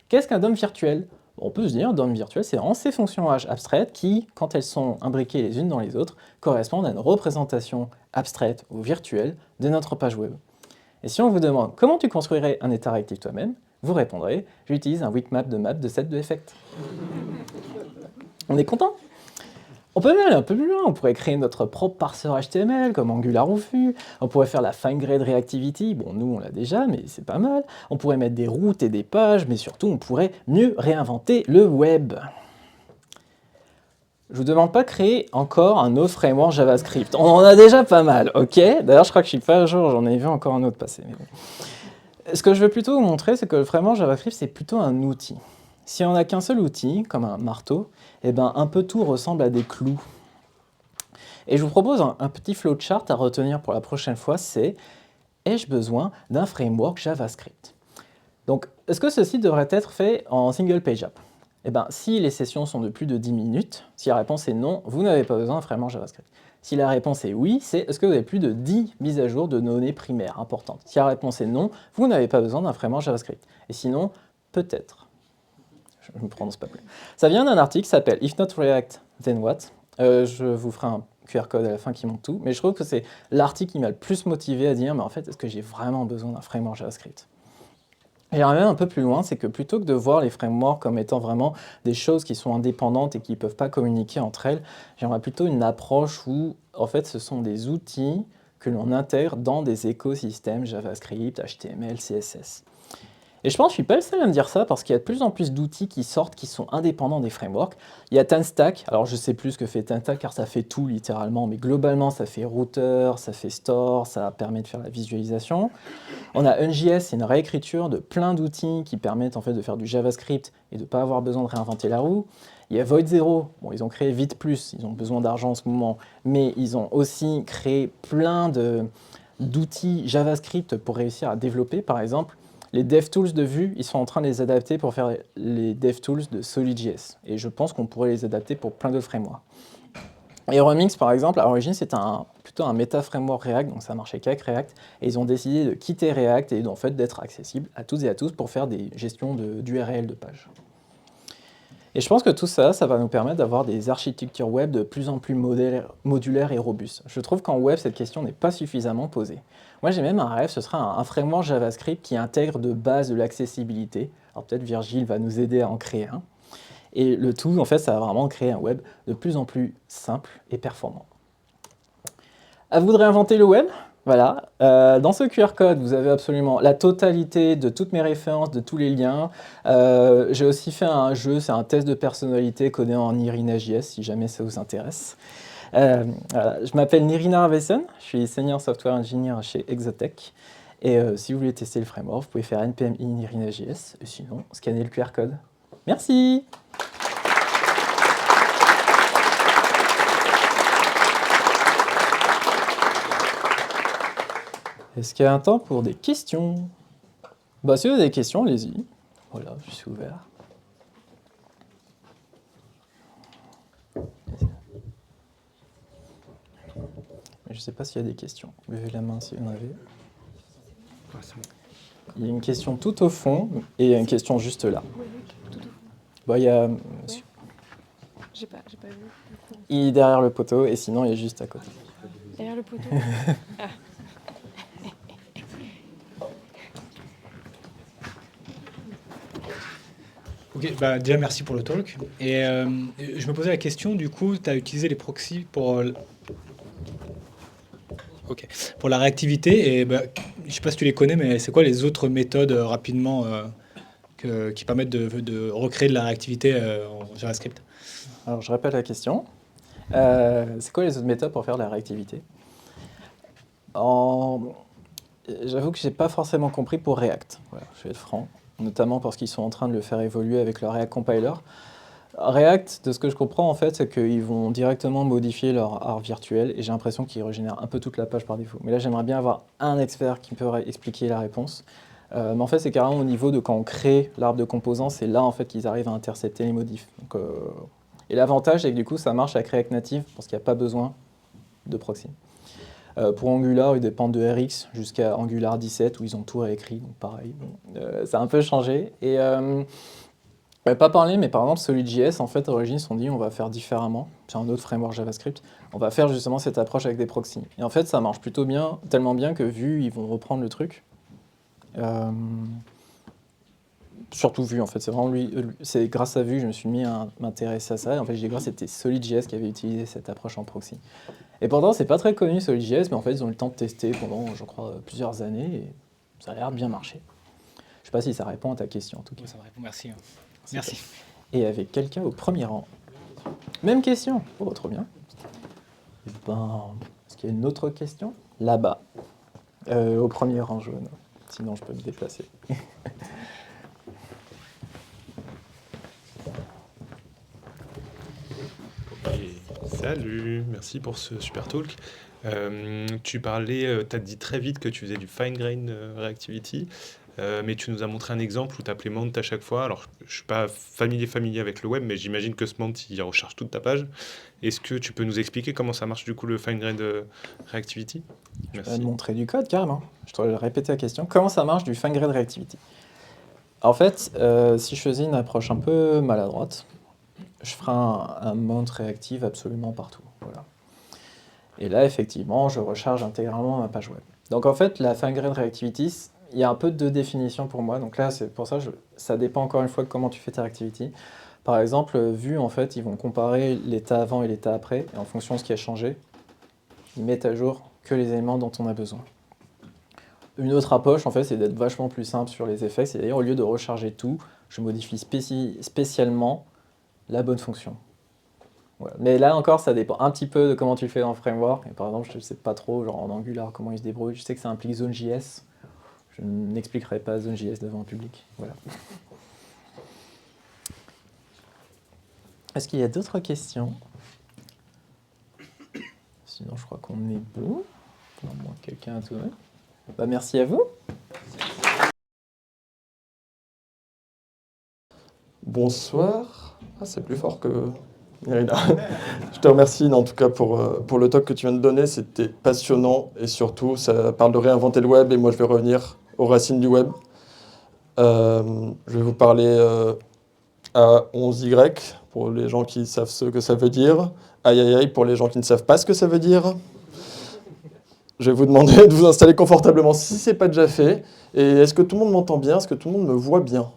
Qu'est-ce qu'un DOM virtuel? On peut se dire, DOM virtuel, c'est vraiment ces fonctions H abstraites qui, quand elles sont imbriquées les unes dans les autres, correspondent à une représentation abstraite ou virtuelle de notre page web. Et si on vous demande comment tu construirais un état réactif toi-même, vous répondrez, j'utilise un weak map de set de effect. On est content? On peut même aller un peu plus loin, on pourrait créer notre propre parseur HTML comme Angular ou Vue, on pourrait faire la fine grade reactivity, bon nous on l'a déjà mais c'est pas mal, on pourrait mettre des routes et des pages, mais surtout on pourrait mieux réinventer le web. Je vous demande pas de créer encore un autre framework JavaScript, on en a déjà pas mal, ok? D'ailleurs je crois que je suis pas à jour, j'en ai vu encore un autre passer. Mais bon. Ce que je veux plutôt vous montrer, c'est que le framework JavaScript c'est plutôt un outil. Si on n'a qu'un seul outil, comme un marteau, eh ben, un peu tout ressemble à des clous. Et je vous propose un petit flowchart à retenir pour la prochaine fois, c'est « Ai-je besoin d'un framework JavaScript ?» Donc, est-ce que ceci devrait être fait en single page app? Eh bien, si les sessions sont de plus de 10 minutes, si la réponse est non, vous n'avez pas besoin d'un framework JavaScript. Si la réponse est oui, c'est est-ce que vous avez plus de 10 mises à jour de données primaires importantes? Si la réponse est non, vous n'avez pas besoin d'un framework JavaScript. Et sinon, peut-être. Je ne me prononce pas plus. Ça vient d'un article qui s'appelle « If not React, then what ?» Je vous ferai un QR code à la fin qui montre tout, mais je trouve que c'est l'article qui m'a le plus motivé à dire « mais en fait, est-ce que j'ai vraiment besoin d'un framework JavaScript ?» J'irai même un peu plus loin, c'est que plutôt que de voir les frameworks comme étant vraiment des choses qui sont indépendantes et qui ne peuvent pas communiquer entre elles, j'aimerais plutôt une approche où, en fait, ce sont des outils que l'on intègre dans des écosystèmes JavaScript, HTML, CSS. Et je pense que je suis pas le seul à me dire ça parce qu'il y a de plus en plus d'outils qui sortent qui sont indépendants des frameworks. Il y a TanStack, alors je sais plus ce que fait TanStack car ça fait tout littéralement, mais globalement ça fait router, ça fait store, ça permet de faire la visualisation. On a NJS, c'est une réécriture de plein d'outils qui permettent en fait de faire du JavaScript et de ne pas avoir besoin de réinventer la roue. Il y a Void Zero, bon, ils ont créé Vite Plus, ils ont besoin d'argent en ce moment, mais ils ont aussi créé plein d'outils JavaScript pour réussir à développer. Par exemple, les DevTools de Vue, ils sont en train de les adapter pour faire les DevTools de Solid.js. Et je pense qu'on pourrait les adapter pour plein d'autres frameworks. Et Remix, par exemple, à l'origine, c'était plutôt un méta-framework React, donc ça marchait qu'avec React. Et ils ont décidé de quitter React et en fait d'être accessible à toutes et à tous pour faire des gestions d'URL de page. Et je pense que tout ça, ça va nous permettre d'avoir des architectures web de plus en plus modulaires et robustes. Je trouve qu'en web, cette question n'est pas suffisamment posée. Moi, j'ai même un rêve, ce sera un framework JavaScript qui intègre de base de l'accessibilité. Alors peut-être Virgile va nous aider à en créer un. Et le tout, en fait, ça va vraiment créer un web de plus en plus simple et performant. À vous de réinventer le web. Voilà. Dans ce QR code, vous avez absolument la totalité de toutes mes références, de tous les liens. J'ai aussi fait un jeu, c'est un test de personnalité codé en Irina.js, si jamais ça vous intéresse. Voilà. Je m'appelle Nirina Ravesen, je suis Senior Software Engineer chez Exotech. Et si vous voulez tester le framework, vous pouvez faire npm in Irina.js, et sinon, scannez le QR code. Merci! Est-ce qu'il y a un temps pour des questions? Bah, si vous avez des questions, allez-y. Voilà, je suis ouvert. Je ne sais pas s'il y a des questions. Levez la main si vous en avez. Il y a une question tout au fond et il y a une question juste là. Oui, tout au fond. Bah, il y a... J'ai pas vu. Il est derrière le poteau et sinon il est juste à côté. Derrière le poteau. Ah. Ok, bah déjà merci pour le talk. Et je me posais la question, du coup, tu as utilisé les proxys pour, pour la réactivité. Et bah, je sais pas si tu les connais, mais c'est quoi les autres méthodes rapidement qui permettent de recréer de la réactivité en JavaScript? Alors je répète la question. C'est quoi les autres méthodes pour faire de la réactivité? J'avoue que je n'ai pas forcément compris pour React. Voilà, je vais être franc. Notamment parce qu'ils sont en train de le faire évoluer avec le React Compiler. React, de ce que je comprends, en fait, c'est qu'ils vont directement modifier leur art virtuel et j'ai l'impression qu'ils régénèrent un peu toute la page par défaut. Mais là, j'aimerais bien avoir un expert qui peut expliquer la réponse. Mais en fait, c'est carrément au niveau de quand on crée l'arbre de composants, c'est là en fait qu'ils arrivent à intercepter les modifs. Donc, et l'avantage, c'est que du coup, ça marche avec React Native parce qu'il n'y a pas besoin de proxy. Pour Angular, ils dépendent de RX jusqu'à Angular 17 où ils ont tout réécrit, donc pareil. Ça a un peu changé. Et pas parler, mais par exemple Solid.js, en fait, à l'origine, ils se sont dit on va faire différemment. C'est un autre framework JavaScript. On va faire justement cette approche avec des proxys. Et en fait, ça marche plutôt bien, tellement bien que Vue, ils vont reprendre le truc. Surtout Vue, en fait, c'est vraiment c'est grâce à Vue que je me suis mis à m'intéresser à ça. Et en fait, j'ai grâce, c'était Solid.js qui avait utilisé cette approche en proxy. Et pourtant, c'est pas très connu Solid.js, mais en fait, ils ont eu le temps de tester pendant, je crois, plusieurs années et ça a l'air de bien marcher. Je sais pas si ça répond à ta question en tout cas. Ça me répond, merci. Merci. Et avec quelqu'un au premier rang. Même question. Oh, trop bien. Eh ben, est-ce qu'il y a une autre question? Là-bas, au premier rang jaune. Sinon, je peux me déplacer. Salut, merci pour ce super talk. Tu parlais, tu as dit très vite que tu faisais du fine-grained reactivity, mais tu nous as montré un exemple où tu appelais Mount à chaque fois. Alors, je ne suis pas familier avec le web, mais j'imagine que ce Mount, il recharge toute ta page. Est-ce que tu peux nous expliquer comment ça marche du coup le fine-grained reactivity? Je vais te montrer du code carrément. Je te répéter la question. Comment ça marche du fine-grained reactivity? En fait, si je faisais une approche un peu maladroite, je ferai un mount réactive absolument partout. Voilà. Et là, effectivement, je recharge intégralement ma page web. Donc en fait, la fine-grained reactivity, il y a un peu de définition pour moi. Donc là, c'est pour ça, ça dépend encore une fois de comment tu fais ta reactivity. Par exemple, Vue, en fait, ils vont comparer l'état avant et l'état après, et en fonction de ce qui a changé, ils mettent à jour que les éléments dont on a besoin. Une autre approche, en fait, c'est d'être vachement plus simple sur les effets. C'est-à-dire, au lieu de recharger tout, je modifie spécialement la bonne fonction. Voilà. Mais là encore, ça dépend un petit peu de comment tu le fais dans le framework. Et par exemple, je ne sais pas trop, genre en Angular, comment il se débrouille. Je sais que ça implique Zone.js. Je n'expliquerai pas Zone.js devant un public. Voilà. Est-ce qu'il y a d'autres questions? Sinon, je crois qu'on est bon. Au moins quelqu'un a tout de même. Bah, merci à vous. Bonsoir. Ah, c'est plus fort que Irina. Je te remercie en tout cas pour le talk que tu viens de donner. C'était passionnant et surtout, ça parle de réinventer le web et moi, je vais revenir aux racines du web. Je vais vous parler A11Y pour les gens qui savent ce que ça veut dire. Aïe aïe aïe pour les gens qui ne savent pas ce que ça veut dire. Je vais vous demander de vous installer confortablement si ce n'est pas déjà fait. Et est-ce que tout le monde m'entend bien? Est-ce que tout le monde me voit bien?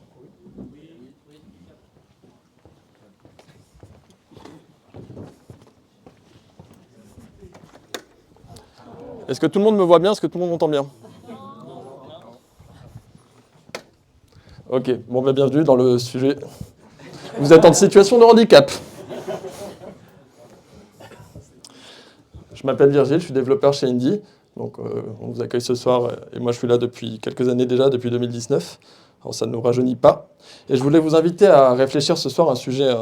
Est-ce que tout le monde me voit bien? Est-ce que tout le monde m'entend bien? Ok, bon, bah, bienvenue dans le sujet. Vous êtes en situation de handicap. Je m'appelle Virgile, je suis développeur chez Indie. Donc, on vous accueille ce soir et moi je suis là depuis quelques années déjà, depuis 2019. Alors ça ne nous rajeunit pas. Et je voulais vous inviter à réfléchir ce soir à un sujet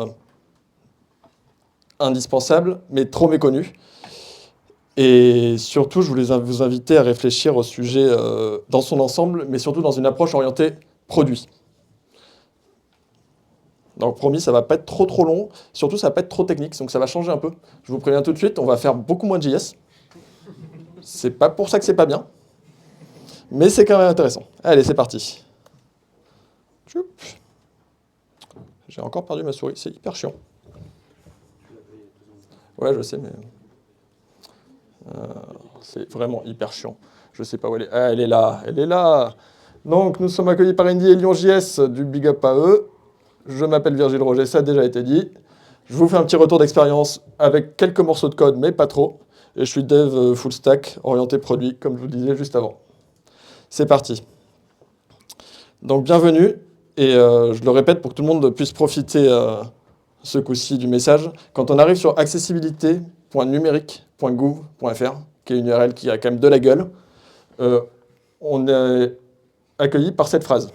indispensable, mais trop méconnu. Et surtout, je voulais vous inviter à réfléchir au sujet dans son ensemble, mais surtout dans une approche orientée produit. Donc promis, ça ne va pas être trop long, surtout ça ne va pas être trop technique, donc ça va changer un peu. Je vous préviens tout de suite, on va faire beaucoup moins de JS. C'est pas pour ça que c'est pas bien, mais c'est quand même intéressant. Allez, c'est parti. J'ai encore perdu ma souris, c'est hyper chiant. Ouais, je sais, mais c'est vraiment hyper chiant. Je sais pas où elle est. Ah, elle est là, elle est là. Donc, nous sommes accueillis par Indie et Lyon.js, du big up à eux. Je m'appelle Virgile Roger, ça a déjà été dit. Je vous fais un petit retour d'expérience avec quelques morceaux de code, mais pas trop. Et je suis dev full stack, orienté produit, comme je vous le disais juste avant. C'est parti. Donc, bienvenue. Et je le répète pour que tout le monde puisse profiter ce coup-ci du message. Quand on arrive sur accessibilité.numérique.gouv.fr, qui est une URL qui a quand même de la gueule, on est accueilli par cette phrase.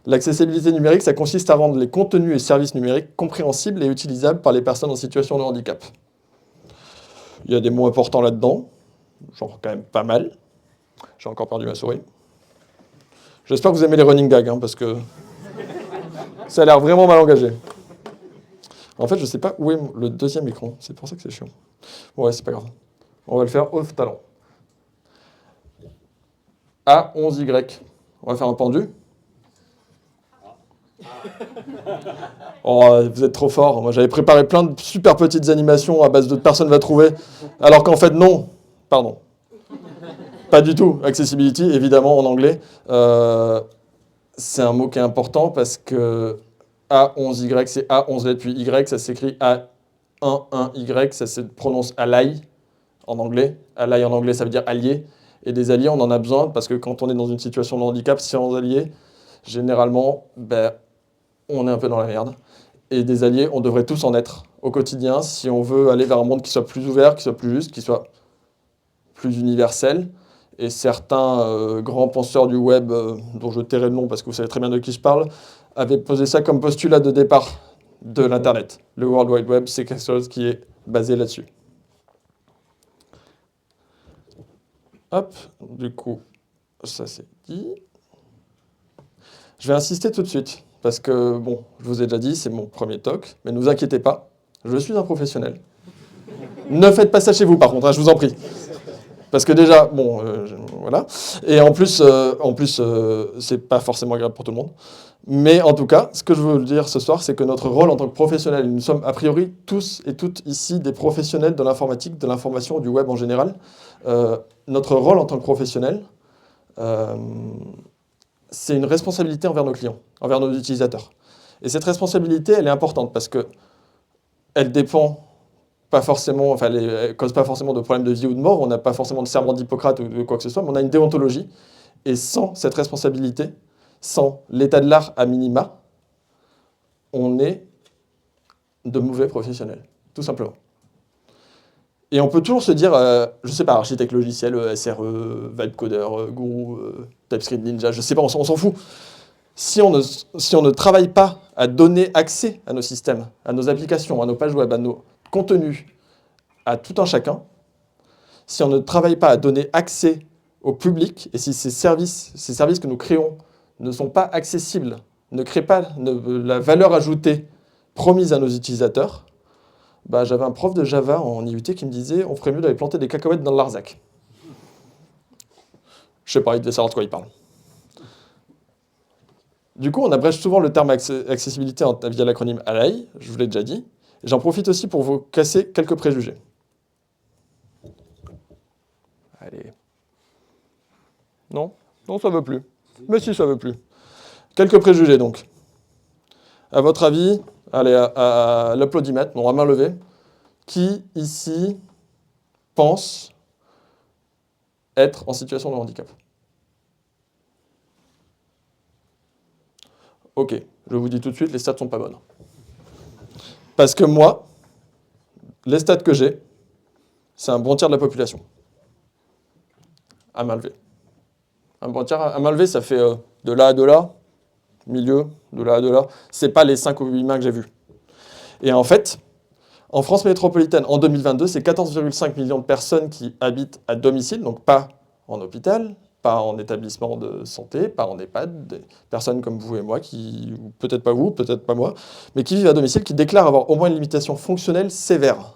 L'accessibilité numérique, ça consiste à rendre les contenus et services numériques compréhensibles et utilisables par les personnes en situation de handicap. Il y a des mots importants là-dedans, genre quand même pas mal. J'ai encore perdu ma souris. J'espère que vous aimez les running gags, parce que ça a l'air vraiment mal engagé. En fait, je ne sais pas où est le deuxième écran, c'est pour ça que c'est chiant. Bon, ouais, c'est pas grave. On va le faire off talent. A11Y. On va faire un pendu. Oh, vous êtes trop fort. Moi, j'avais préparé plein de super petites animations à base de personne va trouver. Alors qu'en fait, non. Pardon. Pas du tout. Accessibility, évidemment, en anglais. C'est un mot qui est important parce que A11Y, c'est A11 puis Y, ça s'écrit A11Y, ça se prononce ally en anglais. Ally en anglais, ça veut dire allié. Et des alliés, on en a besoin parce que quand on est dans une situation de handicap, sans alliés, généralement, on est un peu dans la merde. Et des alliés, on devrait tous en être au quotidien si on veut aller vers un monde qui soit plus ouvert, qui soit plus juste, qui soit plus universel. Et certains grands penseurs du web, dont je tairai le nom parce que vous savez très bien de qui je parle, avaient posé ça comme postulat de départ de l'Internet. Le World Wide Web, c'est quelque chose qui est basé là-dessus. Hop, du coup, ça c'est dit. Je vais insister tout de suite, parce que, bon, je vous ai déjà dit, c'est mon premier talk, mais ne vous inquiétez pas, je suis un professionnel. Ne faites pas ça chez vous, par contre, je vous en prie. Parce que déjà, bon, voilà. Et en plus, c'est pas forcément agréable pour tout le monde. Mais en tout cas, ce que je veux dire ce soir, c'est que notre rôle en tant que professionnel, nous sommes a priori tous et toutes ici des professionnels de l'informatique, de l'information, du web en général. Notre rôle en tant que professionnel, c'est une responsabilité envers nos clients, envers nos utilisateurs. Et cette responsabilité, elle est importante parce que elle dépend pas forcément, enfin, elle cause pas forcément de problèmes de vie ou de mort, on n'a pas forcément de serment d'Hippocrate ou de quoi que ce soit, mais on a une déontologie. Et sans cette responsabilité, sans l'état de l'art à minima, on est de mauvais professionnels, tout simplement. Et on peut toujours se dire, je sais pas, architecte logiciel, SRE, Vibe Coder, Guru, TypeScript Ninja, je sais pas, on s'en fout. Si on ne travaille pas à donner accès à nos systèmes, à nos applications, à nos pages web, à nos contenus, à tout un chacun, si on ne travaille pas à donner accès au public, et si ces services que nous créons ne sont pas accessibles, ne créent pas la valeur ajoutée promise à nos utilisateurs, bah, j'avais un prof de Java en IUT qui me disait on ferait mieux d'aller planter des cacahuètes dans le Larzac. Je sais pas, il devait savoir de quoi il parle. Du coup, on abrège souvent le terme accessibilité via l'acronyme ALAI, je vous l'ai déjà dit. J'en profite aussi pour vous casser quelques préjugés. Allez. Non? Non, ça veut plus. Mais si, ça veut plus. Quelques préjugés, donc. À votre avis, allez, à l'applaudimètre, non, à main levée, qui, ici, pense être en situation de handicap? Ok, je vous dis tout de suite, les stats ne sont pas bonnes. Parce que moi, les stats que j'ai, c'est un bon tiers de la population. À main levée. Un bon tiers à main levée, ça fait de là à de là, milieu, de là à de là. C'est pas les 5 ou 8 mains que j'ai vues. Et en fait, en France métropolitaine, en 2022, c'est 14,5 millions de personnes qui habitent à domicile, donc pas en hôpital, pas en établissement de santé, pas en EHPAD, des personnes comme vous et moi, qui, peut-être pas vous, peut-être pas moi, mais qui vivent à domicile, qui déclarent avoir au moins une limitation fonctionnelle sévère.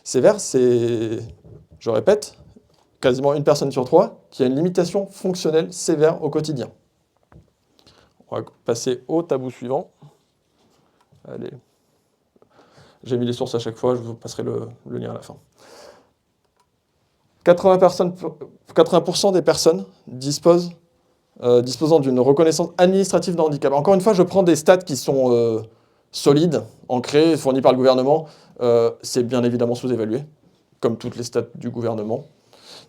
Sévère, c'est, je répète, quasiment une personne sur 3 qui a une limitation fonctionnelle sévère au quotidien. On va passer au tabou suivant. Allez. J'ai mis les sources à chaque fois, je vous passerai le lien à la fin. 80% des personnes disposant d'une reconnaissance administrative de handicap. Encore une fois, je prends des stats qui sont solides, ancrées, fournies par le gouvernement. C'est bien évidemment sous-évalué, comme toutes les stats du gouvernement.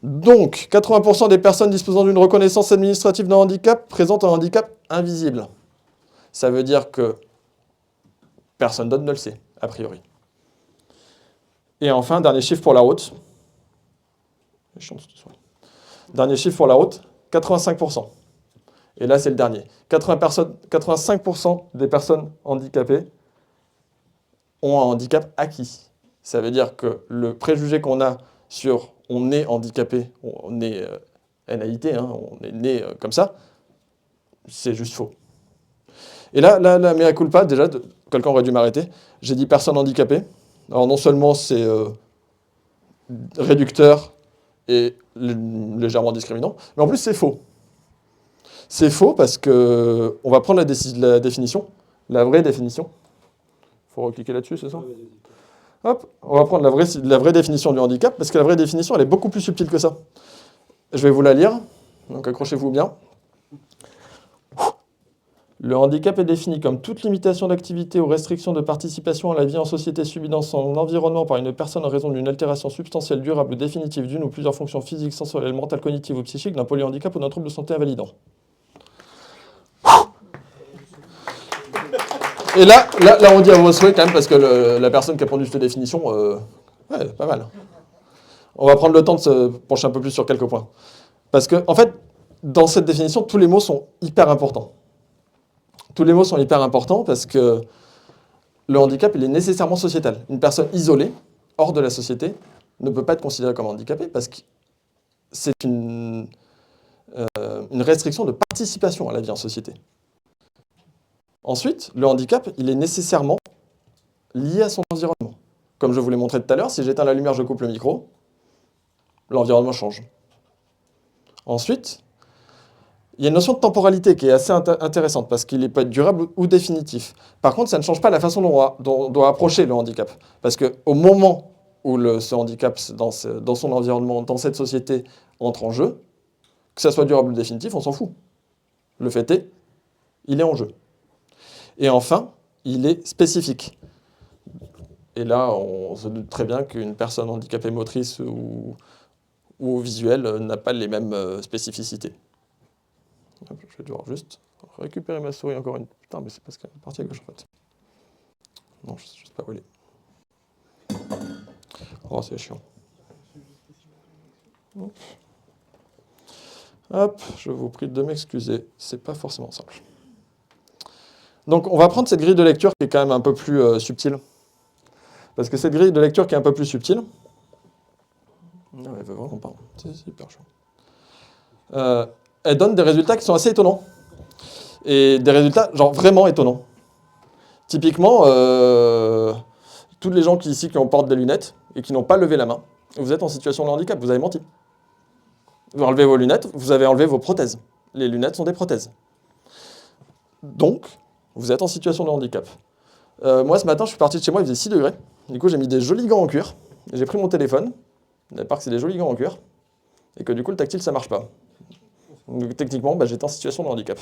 Donc, 80% des personnes disposant d'une reconnaissance administrative de handicap présentent un handicap invisible. Ça veut dire que personne d'autre ne le sait, a priori. Et enfin, dernier chiffre pour la route. Dernier chiffre pour la route, 85%. Et là, c'est le dernier. 85% des personnes handicapées ont un handicap acquis. Ça veut dire que le préjugé qu'on a sur on est handicapé, on est NAIT, hein, on est né comme ça, c'est juste faux. Et là, la mea culpa, déjà, quelqu'un aurait dû m'arrêter. J'ai dit personne handicapée. Alors non seulement c'est réducteur et légèrement discriminant, mais en plus c'est faux. C'est faux parce que on va prendre la définition, la vraie définition. Il faut recliquer là-dessus, c'est ça? Hop, on va prendre la vraie définition du handicap, parce que la vraie définition, elle est beaucoup plus subtile que ça. Je vais vous la lire, donc accrochez-vous bien. Le handicap est défini comme toute limitation d'activité ou restriction de participation à la vie en société subie dans son environnement par une personne en raison d'une altération substantielle, durable ou définitive d'une ou plusieurs fonctions physiques, sensorielles, mentales, cognitives ou psychiques, d'un polyhandicap ou d'un trouble de santé invalidant. Et là, on dit à vos souhaits quand même, parce que la personne qui a pondu cette définition, ouais, pas mal. On va prendre le temps de se pencher un peu plus sur quelques points. Parce que, en fait, dans cette définition, tous les mots sont hyper importants. Tous les mots sont hyper importants parce que le handicap, il est nécessairement sociétal. Une personne isolée, hors de la société, ne peut pas être considérée comme handicapée parce que c'est une restriction de participation à la vie en société. Ensuite, le handicap, il est nécessairement lié à son environnement. Comme je vous l'ai montré tout à l'heure, si j'éteins la lumière, je coupe le micro, l'environnement change. Ensuite, il y a une notion de temporalité qui est assez intéressante parce qu'il peut être durable ou définitif. Par contre, ça ne change pas la façon dont on doit approcher le handicap. Parce qu'au moment où ce handicap, dans son environnement, dans cette société, entre en jeu, que ça soit durable ou définitif, on s'en fout. Le fait est, il est en jeu. Et enfin, il est spécifique. Et là, on se doute très bien qu'une personne handicapée motrice ou visuelle n'a pas les mêmes spécificités. Hop, je vais devoir juste récupérer ma souris encore une... Putain, mais c'est parce qu'elle est partie à gauche, en fait. Non, je sais pas où elle est. Oh, c'est chiant. Hop, je vous prie de m'excuser, c'est pas forcément simple. Donc, on va prendre cette grille de lecture qui est quand même un peu plus subtile. Parce que cette grille de lecture qui est un peu plus subtile... Non, elle veut vraiment pas. C'est hyper chiant. Elle donne des résultats qui sont assez étonnants. Et des résultats, genre, vraiment étonnants. Typiquement, tous les gens ici qui portent des lunettes et qui n'ont pas levé la main, vous êtes en situation de handicap, vous avez menti. Vous enlevez vos lunettes, vous avez enlevé vos prothèses. Les lunettes sont des prothèses. Donc, vous êtes en situation de handicap. Moi, ce matin, je suis parti de chez moi, il faisait 6 degrés. Du coup, j'ai mis des jolis gants en cuir. J'ai pris mon téléphone. À part que c'est des jolis gants en cuir. Et que du coup, le tactile, ça marche pas. Donc, techniquement, j'étais en situation de handicap.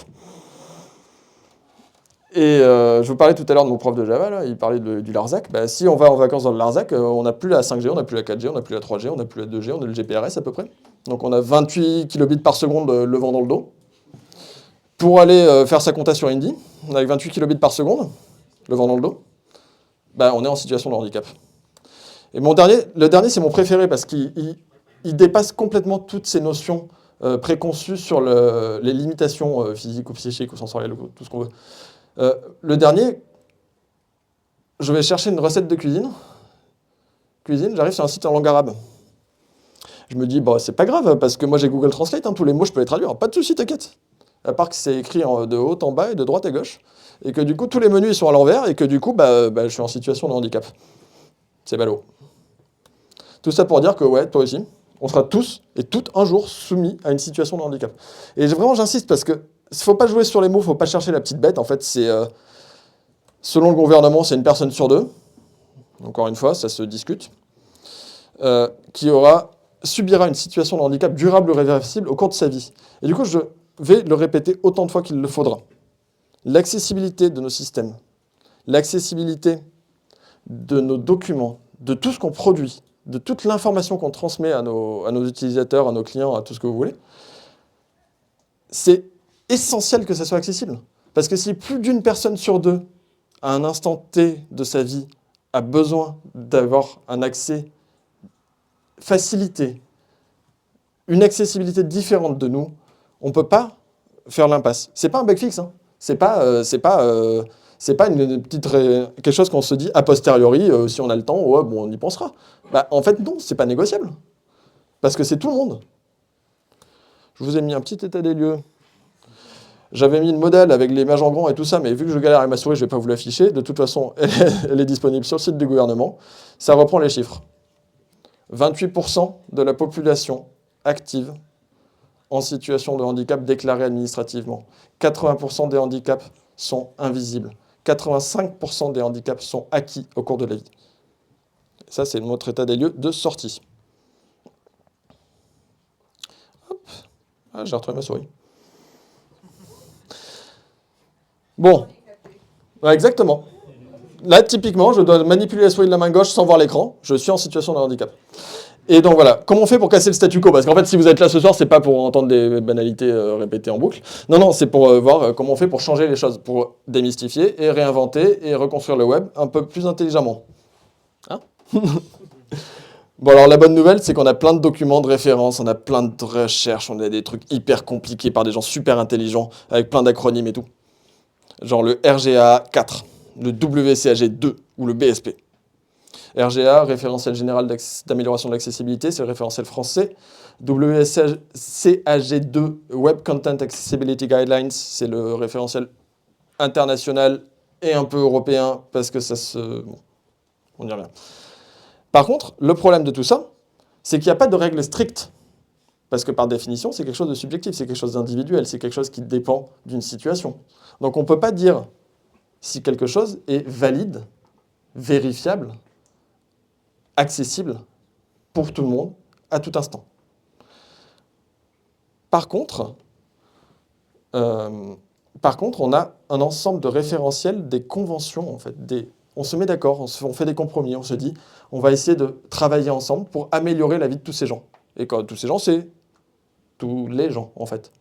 Et je vous parlais tout à l'heure de mon prof de Java, là, il parlait du Larzac. Si on va en vacances dans le Larzac, on n'a plus la 5G, on n'a plus la 4G, on n'a plus la 3G, on n'a plus la 2G, on a le GPRS à peu près. Donc on a 28 kilobits par seconde le vent dans le dos. Pour aller faire sa compta sur Indy, avec 28 kilobits par seconde, le vent dans le dos, on est en situation de handicap. Et le dernier, c'est mon préféré parce qu'il dépasse complètement toutes ces notions préconçues sur les limitations physiques ou psychiques ou sensorielles, ou tout ce qu'on veut. Le dernier, je vais chercher une recette de cuisine, j'arrive sur un site en langue arabe. Je me dis, c'est pas grave, parce que moi j'ai Google Translate, tous les mots je peux les traduire, pas de souci, t'inquiète. À part que c'est écrit de haut en bas et de droite à gauche, et que du coup tous les menus ils sont à l'envers, et que du coup je suis en situation de handicap. C'est ballot. Tout ça pour dire que ouais, toi aussi, on sera tous et toutes un jour soumis à une situation de handicap. Et vraiment j'insiste parce que faut pas jouer sur les mots, faut pas chercher la petite bête. En fait, c'est selon le gouvernement, c'est 1 personne sur 2. Encore une fois, ça se discute. Qui subira une situation de handicap durable ou réversible au cours de sa vie. Et du coup, je vais le répéter autant de fois qu'il le faudra. L'accessibilité de nos systèmes, l'accessibilité de nos documents, de tout ce qu'on produit, de toute l'information qu'on transmet à nos utilisateurs, à nos clients, à tout ce que vous voulez, c'est essentiel que ça soit accessible. Parce que si plus d'1 personne sur 2, à un instant T de sa vie, a besoin d'avoir un accès facilité, une accessibilité différente de nous, on ne peut pas faire l'impasse. C'est pas un bug fixe, hein. C'est pas une petite quelque chose qu'on se dit a posteriori, si on a le temps, ouais, on y pensera. En fait, non, c'est pas négociable. Parce que c'est tout le monde. Je vous ai mis un petit état des lieux. J'avais mis le modèle avec les images en grand et tout ça, mais vu que je galère avec ma souris, je ne vais pas vous l'afficher. De toute façon, elle est disponible sur le site du gouvernement. Ça reprend les chiffres. 28% de la population active en situation de handicap déclarée administrativement. 80% des handicaps sont invisibles. 85% des handicaps sont acquis au cours de la vie. Ça, c'est notre état des lieux de sortie. Hop. Ah, j'ai retrouvé ma souris. Bon. Ouais, exactement. Là, typiquement, je dois manipuler la souris de la main gauche sans voir l'écran. Je suis en situation de handicap. Et donc voilà, comment on fait pour casser le statu quo? Parce qu'en fait, si vous êtes là ce soir, c'est pas pour entendre des banalités répétées en boucle. Non, c'est pour voir comment on fait pour changer les choses, pour démystifier et réinventer et reconstruire le web un peu plus intelligemment. Hein? Bon, alors la bonne nouvelle, c'est qu'on a plein de documents de référence, on a plein de recherches, on a des trucs hyper compliqués par des gens super intelligents, avec plein d'acronymes et tout. Genre le RGA 4, le WCAG 2 ou le BSP. RGA, référentiel général d'amélioration de l'accessibilité, c'est le référentiel français. WCAG2, Web Content Accessibility Guidelines, c'est le référentiel international et un peu européen, parce que ça se... Bon, on y revient. Par contre, le problème de tout ça, c'est qu'il n'y a pas de règles strictes. Parce que par définition, c'est quelque chose de subjectif, c'est quelque chose d'individuel, c'est quelque chose qui dépend d'une situation. Donc on ne peut pas dire si quelque chose est valide, vérifiable, accessible pour tout le monde, à tout instant. Par contre, on a un ensemble de référentiels, des conventions, en fait. On se met d'accord, on fait des compromis, on se dit, on va essayer de travailler ensemble pour améliorer la vie de tous ces gens. Et quand tous ces gens, c'est tous les gens, en fait.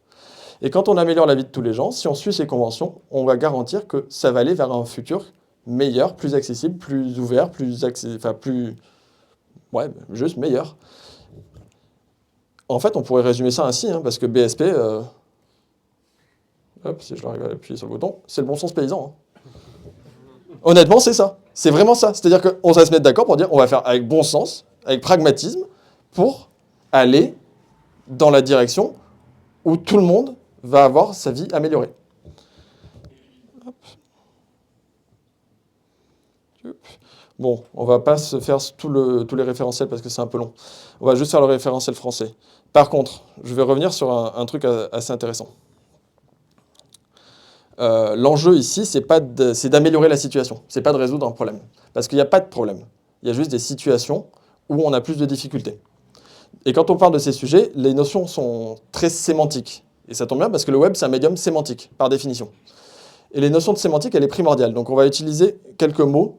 Et quand on améliore la vie de tous les gens, si on suit ces conventions, on va garantir que ça va aller vers un futur meilleur, plus accessible, plus ouvert, ouais, juste meilleur. En fait, on pourrait résumer ça ainsi, parce que BSP, si je arrive à appuyer sur le bouton, c'est le bon sens paysan. Honnêtement, c'est ça. C'est vraiment ça. C'est-à-dire qu'on va se mettre d'accord pour dire on va faire avec bon sens, avec pragmatisme, pour aller dans la direction où tout le monde va avoir sa vie améliorée. Bon, on va pas se faire tous les référentiels parce que c'est un peu long. On va juste faire le référentiel français. Par contre, je vais revenir sur un truc assez intéressant. L'enjeu ici, c'est d'améliorer la situation. C'est pas de résoudre un problème. Parce qu'il n'y a pas de problème. Il y a juste des situations où on a plus de difficultés. Et quand on parle de ces sujets, les notions sont très sémantiques. Et ça tombe bien parce que le web, c'est un médium sémantique, par définition. Et les notions de sémantique, elle est primordiale. Donc on va utiliser quelques mots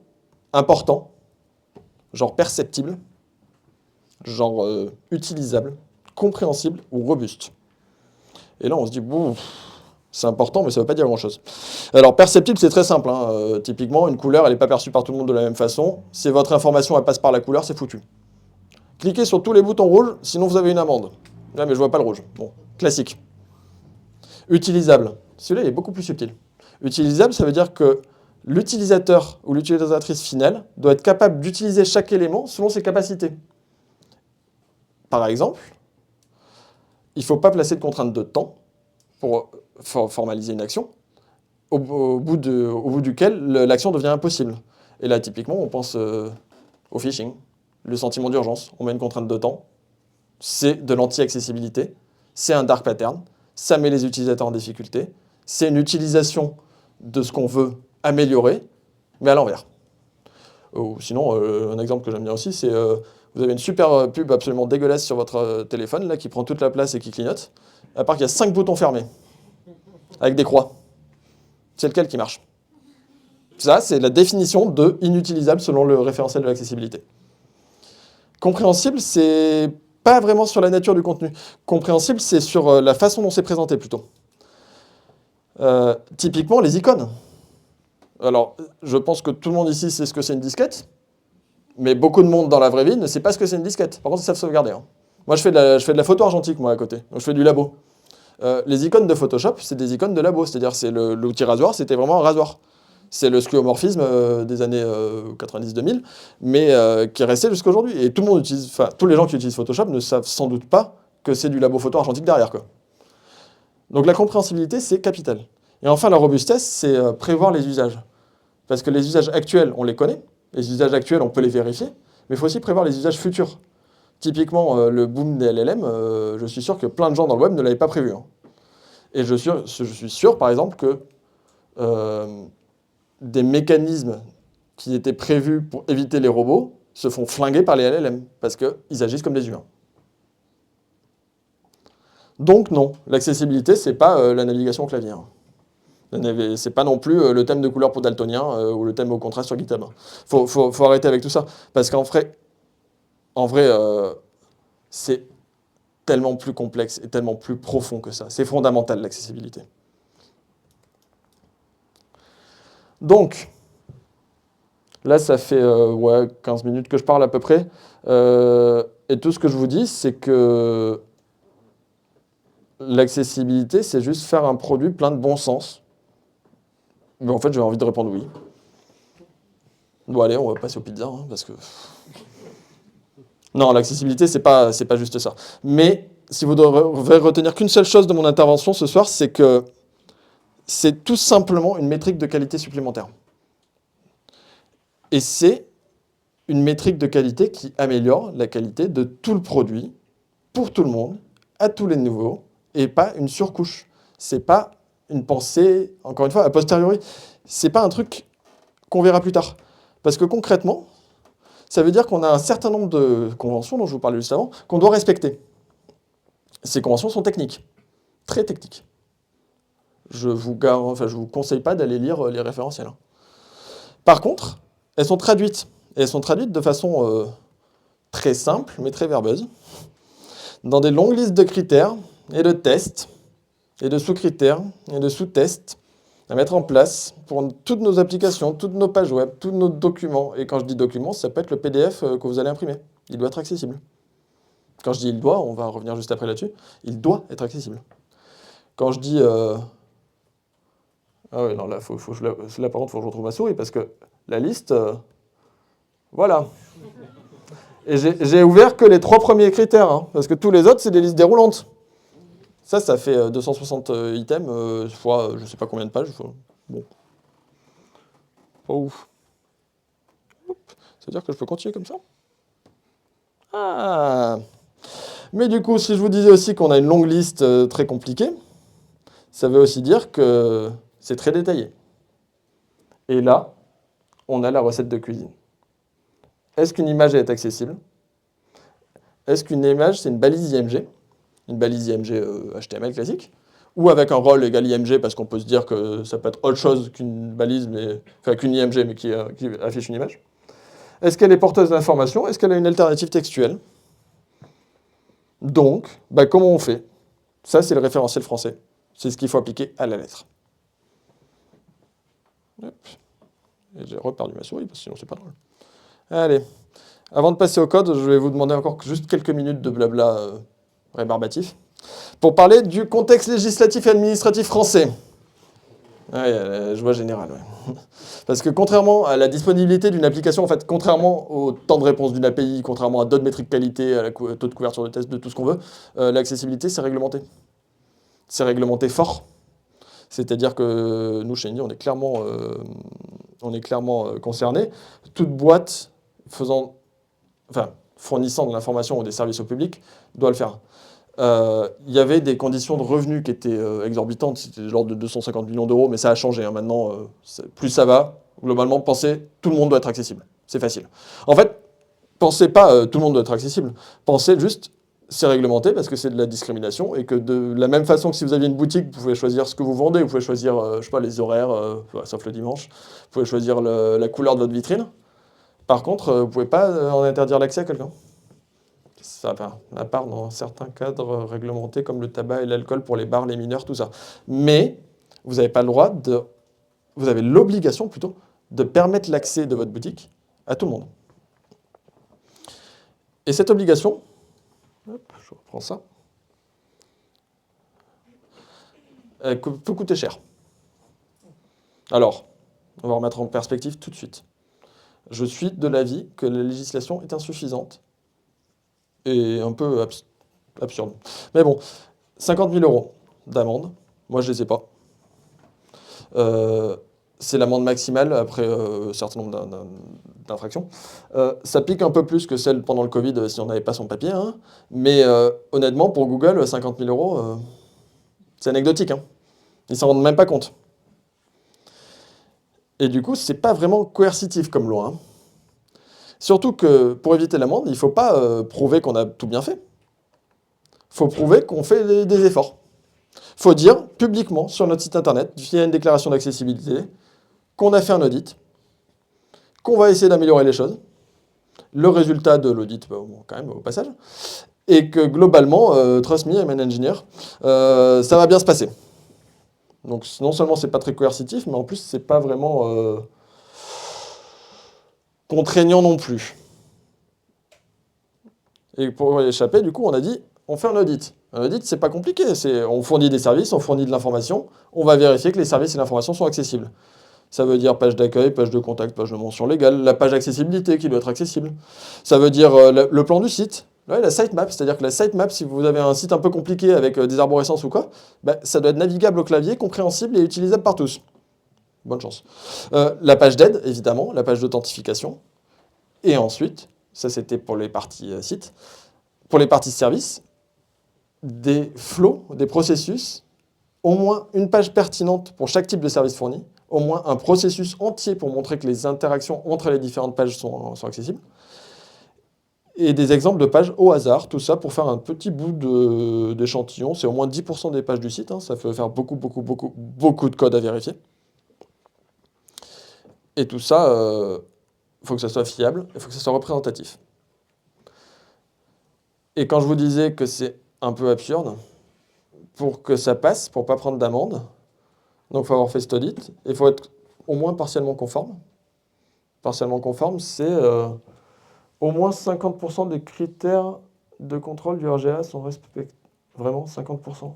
importants, genre perceptible, genre utilisable, compréhensible ou robuste. Et là, on se dit, bon, c'est important, mais ça ne veut pas dire grand-chose. Alors, perceptible, c'est très simple. Typiquement, une couleur, elle n'est pas perçue par tout le monde de la même façon. Si votre information, elle passe par la couleur, c'est foutu. Cliquez sur tous les boutons rouges, sinon vous avez une amende. Là, mais je vois pas le rouge. Bon, classique. Utilisable. Celui-là, il est beaucoup plus subtil. Utilisable, ça veut dire que l'utilisateur ou l'utilisatrice finale doit être capable d'utiliser chaque élément selon ses capacités. Par exemple, il ne faut pas placer de contrainte de temps pour formaliser une action, au bout duquel l'action devient impossible. Et là, typiquement, on pense au phishing, le sentiment d'urgence. On met une contrainte de temps, c'est de l'anti-accessibilité, c'est un dark pattern, ça met les utilisateurs en difficulté, c'est une utilisation de ce qu'on veut améliorer, mais à l'envers. Ou sinon, un exemple que j'aime bien aussi, c'est vous avez une super pub absolument dégueulasse sur votre téléphone, là, qui prend toute la place et qui clignote, à part qu'il y a 5 boutons fermés, avec des croix. C'est lequel qui marche? Ça, c'est la définition de inutilisable selon le référentiel de l'accessibilité. Compréhensible, c'est pas vraiment sur la nature du contenu. Compréhensible, c'est sur la façon dont c'est présenté, plutôt. Typiquement, les icônes. Alors, je pense que tout le monde ici sait ce que c'est une disquette, mais beaucoup de monde dans la vraie vie ne sait pas ce que c'est une disquette. Par contre, ils savent sauvegarder. Moi, je fais de la photo argentique, moi, à côté. Donc, je fais du labo. Les icônes de Photoshop, c'est des icônes de labo. C'est-à-dire, c'est l'outil rasoir, c'était vraiment un rasoir. C'est le skeuomorphisme des années 90-2000, mais qui est resté jusqu'à aujourd'hui. Et tout le monde utilise, enfin, tous les gens qui utilisent Photoshop ne savent sans doute pas que c'est du labo photo argentique derrière, quoi. Donc, la compréhensibilité, c'est capital. Et enfin, la robustesse, c'est prévoir les usages. Parce que les usages actuels, on les connaît. Les usages actuels, on peut les vérifier. Mais il faut aussi prévoir les usages futurs. Typiquement, le boom des LLM, je suis sûr que plein de gens dans le web ne l'avaient pas prévu. Et je suis sûr, par exemple, que des mécanismes qui étaient prévus pour éviter les robots se font flinguer par les LLM, parce qu'ils agissent comme des humains. Donc non, l'accessibilité, c'est pas la navigation au clavier. C'est pas non plus le thème de couleur pour daltonien ou le thème au contraste sur GitHub. Faut arrêter avec tout ça, parce qu'en vrai, c'est tellement plus complexe et tellement plus profond que ça. C'est fondamental, l'accessibilité. Donc, là, ça fait 15 minutes que je parle à peu près. Et tout ce que je vous dis, c'est que l'accessibilité, c'est juste faire un produit plein de bon sens. Mais en fait, j'ai envie de répondre oui. Bon, allez, on va passer aux pizzas, parce que... Non, l'accessibilité, c'est pas juste ça. Mais si vous devez retenir qu'une seule chose de mon intervention ce soir, c'est que c'est tout simplement une métrique de qualité supplémentaire. Et c'est une métrique de qualité qui améliore la qualité de tout le produit, pour tout le monde, à tous les niveaux, et pas une surcouche. C'est pas une pensée, encore une fois, a posteriori. C'est pas un truc qu'on verra plus tard. Parce que concrètement, ça veut dire qu'on a un certain nombre de conventions, dont je vous parlais juste avant, qu'on doit respecter. Ces conventions sont techniques, très techniques. Je vous conseille pas d'aller lire les référentiels. Par contre, elles sont traduites. Et elles sont traduites de façon très simple, mais très verbeuse, dans des longues listes de critères et de tests, et de sous-critères et de sous-tests à mettre en place pour toutes nos applications, toutes nos pages web, tous nos documents. Et quand je dis documents, ça peut être le PDF que vous allez imprimer. Il doit être accessible. Quand je dis il doit, on va revenir juste après là-dessus, il doit être accessible. Quand je dis... Ah oui, non, là, là par contre, il faut que je retrouve ma souris, parce que la liste... Voilà. Et j'ai ouvert que les 3 premiers critères, hein, parce que tous les autres, c'est des listes déroulantes. Ça fait 260 items, fois je ne sais pas combien de pages. Bon. Pas ouf. C'est-à-dire que je peux continuer comme ça? Ah. Mais du coup, si je vous disais aussi qu'on a une longue liste très compliquée, ça veut aussi dire que c'est très détaillé. Et là, on a la recette de cuisine. Est-ce qu'une image est accessible? Est-ce qu'une image, c'est une balise IMG? Une balise IMG HTML classique? Ou avec un rôle égal IMG, parce qu'on peut se dire que ça peut être autre chose qu'une balise, enfin qu'une IMG, mais qui affiche une image? Est-ce qu'elle est porteuse d'informations? Est-ce qu'elle a une alternative textuelle? Donc, comment on fait? Ça, c'est le référentiel français. C'est ce qu'il faut appliquer à la lettre. Hop. Et j'ai reperdu ma souris, parce que sinon c'est pas drôle. Allez, avant de passer au code, je vais vous demander encore juste quelques minutes de blabla rébarbatif pour parler du contexte législatif et administratif français. Ouais, je vois général, ouais. Parce que contrairement à la disponibilité d'une application, en fait, contrairement au temps de réponse d'une API, contrairement à d'autres métriques qualité, à la taux de couverture de test, de tout ce qu'on veut, l'accessibilité, c'est réglementé. C'est réglementé fort. C'est-à-dire que nous, chez Indie, on est clairement concernés. Toute boîte fournissant de l'information ou des services au public doit le faire. Il y avait des conditions de revenus qui étaient exorbitantes, c'était de l'ordre de 250 millions d'euros, mais ça a changé. Hein. Maintenant, plus ça va, globalement, pensez, tout le monde doit être accessible. C'est facile. En fait, pensez pas tout le monde doit être accessible. Pensez juste, c'est réglementé parce que c'est de la discrimination et que de la même façon que si vous aviez une boutique, vous pouvez choisir ce que vous vendez, vous pouvez choisir, je sais pas, les horaires, sauf le dimanche, vous pouvez choisir la couleur de votre vitrine. Par contre, vous pouvez pas en interdire l'accès à quelqu'un. Ça va, à part dans certains cadres réglementés comme le tabac et l'alcool pour les bars, les mineurs, tout ça. Mais vous n'avez pas le droit vous avez l'obligation plutôt de permettre l'accès de votre boutique à tout le monde. Et cette obligation, hop, je reprends ça, elle peut coûter cher. Alors, on va remettre en perspective tout de suite. Je suis de l'avis que la législation est insuffisante et un peu absurde. Mais bon, 50 000 € d'amende, moi je ne les ai pas. C'est l'amende maximale après un certain nombre d'infractions. Ça pique un peu plus que celle pendant le Covid si on n'avait pas son papier. Hein. Mais honnêtement, pour Google, 50 000 €, c'est anecdotique. Hein. Ils ne s'en rendent même pas compte. Et du coup, c'est pas vraiment coercitif comme loi. Hein. Surtout que pour éviter l'amende, il ne faut pas prouver qu'on a tout bien fait. Il faut prouver qu'on fait des efforts. Il faut dire publiquement sur notre site internet, via une déclaration d'accessibilité, qu'on a fait un audit, qu'on va essayer d'améliorer les choses, le résultat de l'audit, quand même, au passage, et que globalement, trust me, I'm an engineer, ça va bien se passer. Donc non seulement c'est pas très coercitif, mais en plus c'est pas vraiment contraignant non plus. Et pour y échapper, du coup, on a dit, on fait un audit. Un audit, c'est pas compliqué. On fournit des services, on fournit de l'information, on va vérifier que les services et l'information sont accessibles. Ça veut dire page d'accueil, page de contact, page de mention légale, la page d'accessibilité qui doit être accessible. Ça veut dire le plan du site. Ouais, la sitemap, c'est-à-dire que la sitemap, si vous avez un site un peu compliqué avec des arborescences ou quoi, ça doit être navigable au clavier, compréhensible et utilisable par tous. Bonne chance. La page d'aide, évidemment, la page d'authentification. Et ensuite, ça c'était pour les parties sites, pour les parties services, des flows, des processus, au moins une page pertinente pour chaque type de service fourni, au moins un processus entier pour montrer que les interactions entre les différentes pages sont accessibles, et des exemples de pages au hasard, tout ça pour faire un petit bout d'échantillon. C'est au moins 10% des pages du site, hein, ça peut faire beaucoup de code à vérifier. Et tout ça, il faut que ça soit fiable, il faut que ça soit représentatif. Et quand je vous disais que c'est un peu absurde, pour que ça passe, pour ne pas prendre d'amende, donc il faut avoir fait cet audit, et il faut être au moins partiellement conforme. Partiellement conforme, c'est au moins 50% des critères de contrôle du RGA sont respectés. Vraiment, 50%.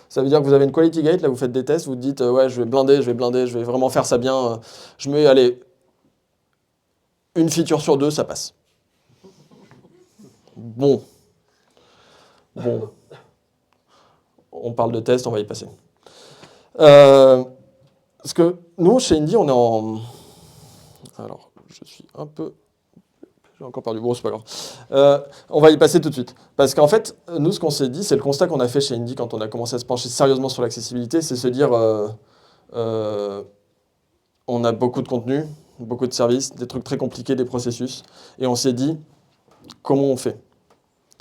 Ça veut dire que vous avez une quality gate, là vous faites des tests, vous dites ouais, je vais blinder, je vais vraiment faire ça bien. Je mets, allez, une feature sur 2, ça passe. Bon. On parle de test, on va y passer. Parce que nous, chez Indie, on est en... Alors, je suis un peu... J'ai encore perdu. Bon, c'est pas grave. On va y passer tout de suite. Parce qu'en fait, nous, ce qu'on s'est dit, c'est le constat qu'on a fait chez Indie quand on a commencé à se pencher sérieusement sur l'accessibilité, c'est se dire, on a beaucoup de contenu, beaucoup de services, des trucs très compliqués, des processus, et on s'est dit, comment on fait?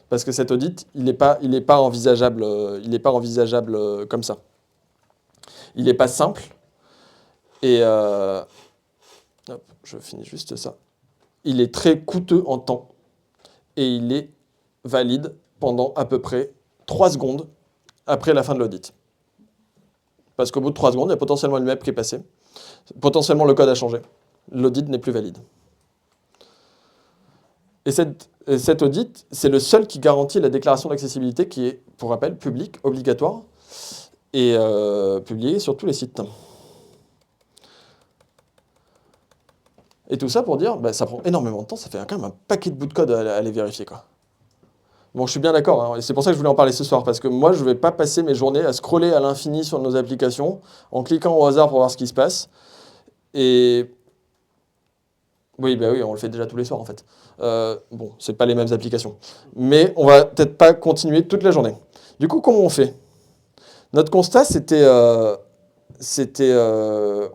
Parce que cet audit, il n'est pas envisageable comme ça. Il n'est pas simple, et hop, je finis juste ça. Il est très coûteux en temps et il est valide pendant à peu près 3 secondes après la fin de l'audit. Parce qu'au bout de 3 secondes, il y a potentiellement une map qui est passée. Potentiellement, le code a changé. L'audit n'est plus valide. Et cet audit, c'est le seul qui garantit la déclaration d'accessibilité qui est, pour rappel, publique, obligatoire et publiée sur tous les sites. Et tout ça pour dire, bah, ça prend énormément de temps, ça fait quand même un paquet de bouts de code à aller vérifier, quoi. Bon, je suis bien d'accord, hein, et c'est pour ça que je voulais en parler ce soir, parce que moi, je ne vais pas passer mes journées à scroller à l'infini sur nos applications, en cliquant au hasard pour voir ce qui se passe. Et... Oui, bah oui, on le fait déjà tous les soirs, en fait. Bon, c'est pas les mêmes applications. Mais on va peut-être pas continuer toute la journée. Du coup, comment on fait? Notre constat,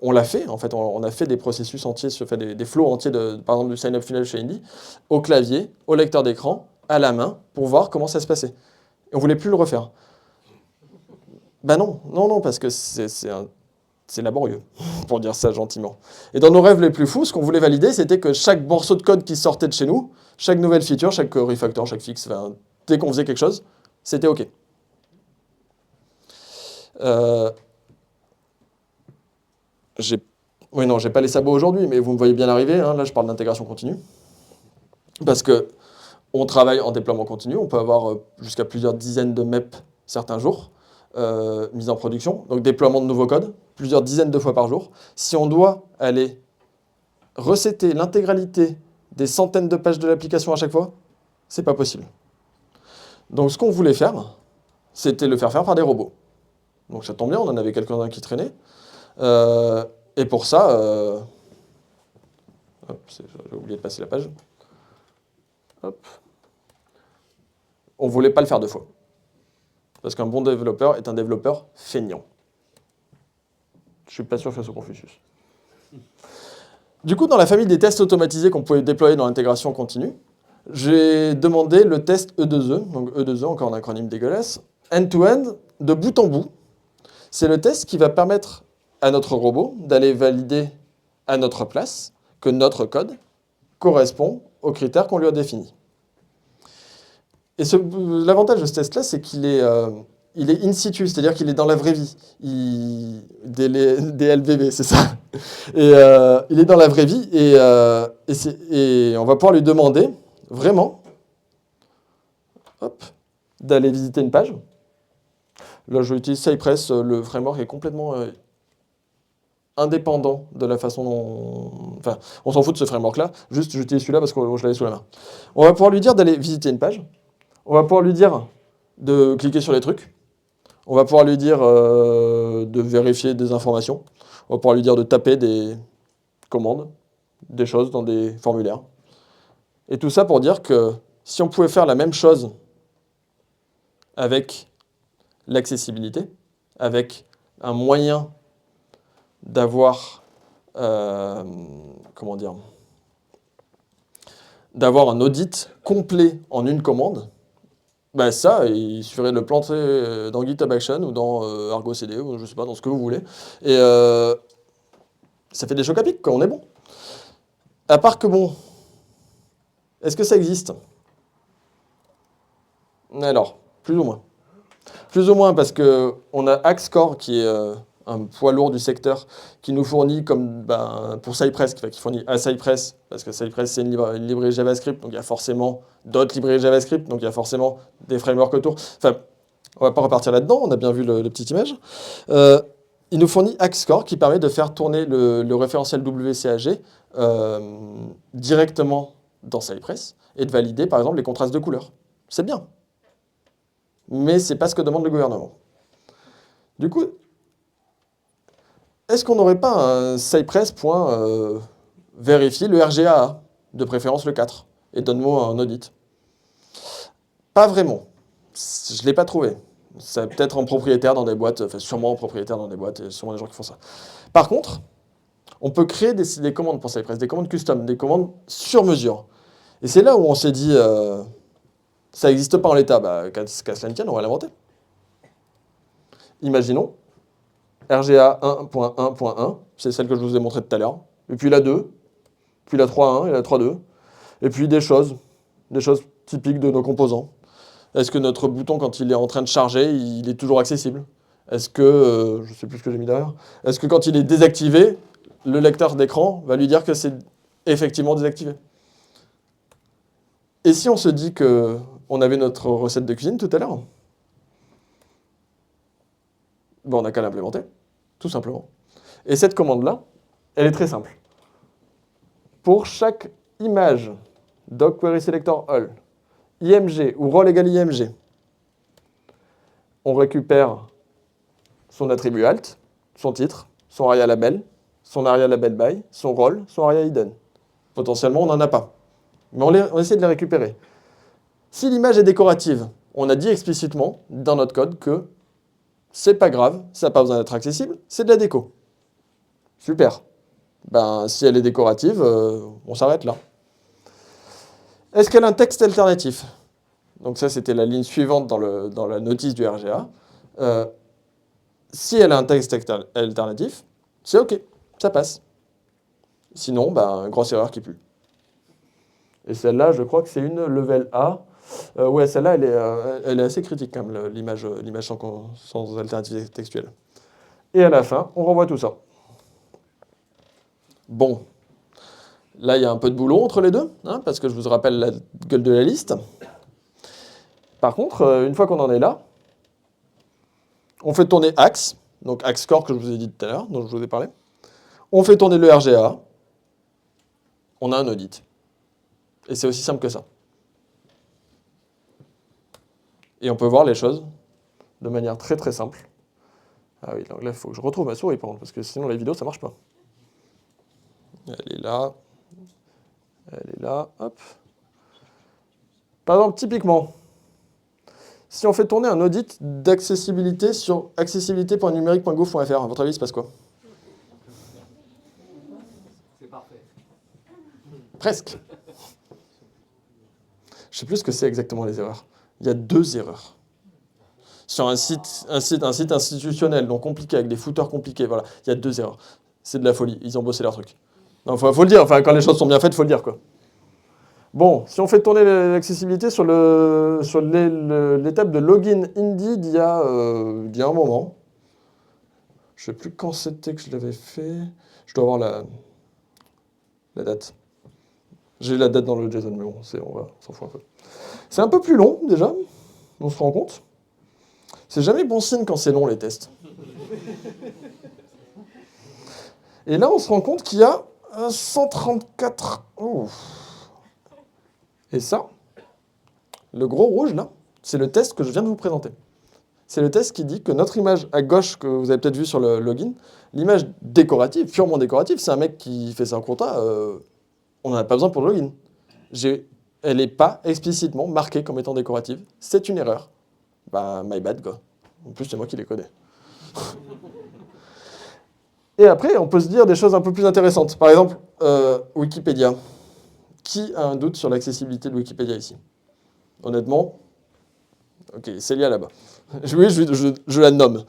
on l'a fait, en fait, on a fait des processus entiers, des flows entiers, par exemple, du sign-up funnel chez Indie, au clavier, au lecteur d'écran, à la main, pour voir comment ça se passait. Et on voulait plus le refaire. Ben non, parce que c'est laborieux, pour dire ça gentiment. Et dans nos rêves les plus fous, ce qu'on voulait valider, c'était que chaque morceau de code qui sortait de chez nous, chaque nouvelle feature, chaque refactor, chaque fixe, enfin, dès qu'on faisait quelque chose, c'était OK. Oui, non, j'ai pas les sabots aujourd'hui, mais vous me voyez bien arriver. Hein, là, je parle d'intégration continue. Parce que on travaille en déploiement continu. On peut avoir jusqu'à plusieurs dizaines de MEP certains jours mis en production. Donc, déploiement de nouveaux codes, plusieurs dizaines de fois par jour. Si on doit aller resetter l'intégralité des centaines de pages de l'application à chaque fois, c'est pas possible. Donc, ce qu'on voulait faire, c'était le faire par des robots. Donc, ça tombe bien, on en avait quelques-uns qui traînaient. Et pour ça, hop, j'ai oublié de passer la page. Hop. On ne voulait pas le faire 2 fois. Parce qu'un bon développeur est un développeur feignant. Je ne suis pas sûr que ce soit Confucius. Du coup, dans la famille des tests automatisés qu'on pouvait déployer dans l'intégration continue, j'ai demandé le test E2E, donc E2E, encore un acronyme dégueulasse, end-to-end, de bout en bout. C'est le test qui va permettre à notre robot d'aller valider à notre place que notre code correspond aux critères qu'on lui a définis. Et l'avantage de ce test-là, c'est qu'il est in situ, c'est-à-dire qu'il est dans la vraie vie. Des LVV, c'est ça. Et il est dans la vraie vie et on va pouvoir lui demander vraiment d'aller visiter une page. Là, je utilise Cypress, le framework est complètement indépendant de la façon dont... Enfin, on s'en fout de ce framework-là, juste j'utilise celui-là parce que je l'avais sous la main. On va pouvoir lui dire d'aller visiter une page, on va pouvoir lui dire de cliquer sur les trucs, on va pouvoir lui dire de vérifier des informations, on va pouvoir lui dire de taper des commandes, des choses dans des formulaires. Et tout ça pour dire que si on pouvait faire la même chose avec l'accessibilité, avec un moyen d'avoir d'avoir un audit complet en une commande, ben ça, il suffirait de le planter dans GitHub Action ou dans Argo CD ou je sais pas, dans ce que vous voulez. Et ça fait des chocs à pic, quoi, on est bon. À part que bon, est-ce que ça existe? Alors, plus ou moins. Plus ou moins parce qu'on a Axcore qui est un poids lourd du secteur qui nous fournit comme pour Cypress, qui fournit à Cypress, parce que Cypress c'est une librairie JavaScript, donc il y a forcément d'autres librairies JavaScript, donc il y a forcément des frameworks autour. Enfin, on va pas repartir là-dedans, on a bien vu le petite image. Il nous fournit Axcore qui permet de faire tourner le référentiel WCAG directement dans Cypress et de valider par exemple les contrastes de couleurs. C'est bien. Mais ce n'est pas ce que demande le gouvernement. Du coup, est-ce qu'on n'aurait pas un Cypress.vérifier le RGAA, de préférence le 4, et donne-moi un audit? Pas vraiment. Je ne l'ai pas trouvé. C'est peut-être en propriétaire dans des boîtes, enfin sûrement en propriétaire dans des boîtes, et sûrement des gens qui font ça. Par contre, on peut créer des commandes pour Cypress, des commandes custom, des commandes sur mesure. Et c'est là où on s'est dit... ça n'existe pas en l'état, qu'à cela ne tienne, on va l'inventer. Imaginons, RGA 1.1.1, c'est celle que je vous ai montrée tout à l'heure, et puis la 2, puis la 3.1 et la 3.2, et puis des choses typiques de nos composants. Est-ce que notre bouton, quand il est en train de charger, il est toujours accessible? Est-ce que, je ne sais plus ce que j'ai mis derrière, est-ce que quand il est désactivé, le lecteur d'écran va lui dire que c'est effectivement désactivé? Et si on se dit qu'on avait notre recette de cuisine tout à l'heure, on n'a qu'à l'implémenter, tout simplement. Et cette commande-là, elle est très simple. Pour chaque image docQuerySelectorAll, IMG ou rôle égale IMG, on récupère son attribut alt, son titre, son aria label, son aria label by, son rôle, son aria hidden. Potentiellement, on n'en a pas. Mais on essaie de les récupérer. Si l'image est décorative, on a dit explicitement dans notre code que c'est pas grave, ça n'a pas besoin d'être accessible, c'est de la déco. Super. Si elle est décorative, on s'arrête là. Est-ce qu'elle a un texte alternatif? Donc ça, c'était la ligne suivante dans la notice du RGA. Si elle a un texte alternatif, c'est OK, ça passe. Sinon, grosse erreur qui pue. Et celle-là, je crois que c'est une level A. Ouais, celle-là, elle est assez critique quand même, l'image sans alternative textuelle. Et à la fin, on renvoie tout ça. Bon. Là, il y a un peu de boulot entre les deux, parce que je vous rappelle la gueule de la liste. Par contre, une fois qu'on en est là, on fait tourner Axe, donc Axcore que je vous ai dit tout à l'heure, dont je vous ai parlé. On fait tourner le RGA. On a un audit. Et c'est aussi simple que ça. Et on peut voir les choses de manière très très simple. Ah oui, donc là, il faut que je retrouve ma souris, par contre, parce que sinon, la vidéo, ça ne marche pas. Elle est là. Elle est là. Hop. Par exemple, typiquement, si on fait tourner un audit d'accessibilité sur accessibilité.numérique.gouv.fr, à votre avis, il se passe quoi? C'est parfait. Presque. Je ne sais plus ce que c'est exactement les erreurs. Il y a 2 erreurs. Sur un site institutionnel, donc compliqué, avec des footers compliqués, voilà, il y a 2 erreurs. C'est de la folie, ils ont bossé leur truc. Non, faut le dire, quand les choses sont bien faites, il faut le dire, quoi. Bon, si on fait tourner l'accessibilité sur l'étape de login Indeed il y a un moment, je ne sais plus quand c'était que je l'avais fait, je dois avoir la date. J'ai la date dans le JSON, mais bon, on s'en fout un peu. C'est un peu plus long, déjà, on se rend compte. C'est jamais bon signe quand c'est long, les tests. Et là, on se rend compte qu'il y a 134... Oh. Et ça, le gros rouge, là, c'est le test que je viens de vous présenter. C'est le test qui dit que notre image à gauche, que vous avez peut-être vu sur le login, l'image décorative, purement décorative, c'est un mec qui fait ça en compta, on n'en a pas besoin pour le login. Elle n'est pas explicitement marquée comme étant décorative. C'est une erreur. My bad, quoi. En plus, c'est moi qui l'ai codé. Et après, on peut se dire des choses un peu plus intéressantes. Par exemple, Wikipédia. Qui a un doute sur l'accessibilité de Wikipédia ici? Honnêtement, ok, Célia là-bas. Oui, je la nomme.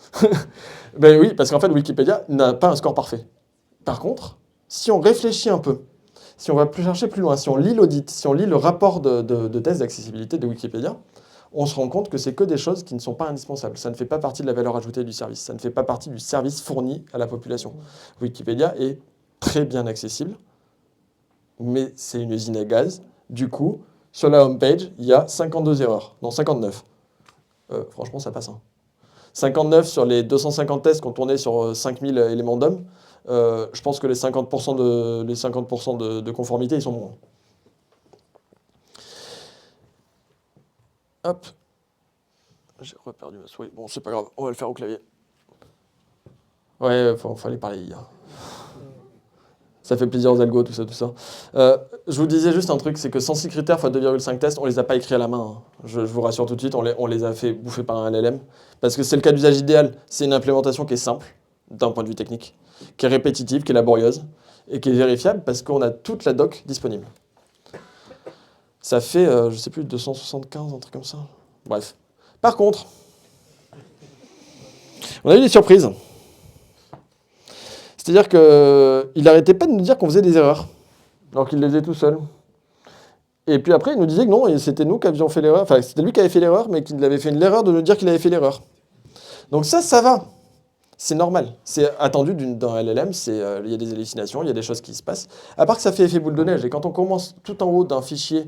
Ben oui, parce qu'en fait, Wikipédia n'a pas un score parfait. Par contre, si on réfléchit un peu, si on va chercher plus loin, si on lit l'audit, si on lit le rapport de test d'accessibilité de Wikipédia, on se rend compte que c'est que des choses qui ne sont pas indispensables. Ça ne fait pas partie de la valeur ajoutée du service. Ça ne fait pas partie du service fourni à la population. Wikipédia est très bien accessible, mais c'est une usine à gaz. Du coup, sur la homepage, il y a 52 erreurs. Non, 59. Franchement, ça passe. 59 sur les 250 tests qu'on tournait sur 5000 éléments d'hommes. Je pense que les 50% de conformité, ils sont bons. Hop. J'ai reperdu ma souris. Bon, c'est pas grave, on va le faire au clavier. Ouais, fallait parler hier. Ça fait plaisir aux algos, tout ça. Je vous disais juste un truc, c'est que 106 critères x 2,5 tests, on les a pas écrits à la main. Je vous rassure tout de suite, on les a fait bouffer par un LLM. Parce que c'est le cas d'usage idéal. C'est une implémentation qui est simple, d'un point de vue technique, qui est répétitive, qui est laborieuse, et qui est vérifiable parce qu'on a toute la doc disponible. Ça fait, je sais plus, 275, un truc comme ça. Bref. Par contre, on a eu des surprises. C'est-à-dire qu'il n'arrêtait pas de nous dire qu'on faisait des erreurs, alors qu'il les faisait tout seul. Et puis après, il nous disait que non, et c'était nous qui avions fait l'erreur. Enfin, c'était lui qui avait fait l'erreur, mais qu'il avait fait l'erreur de nous dire qu'il avait fait l'erreur. Donc ça va. C'est normal. C'est attendu d'un LLM, il y a des hallucinations, il y a des choses qui se passent. À part que ça fait effet boule de neige. Et quand on commence tout en haut d'un fichier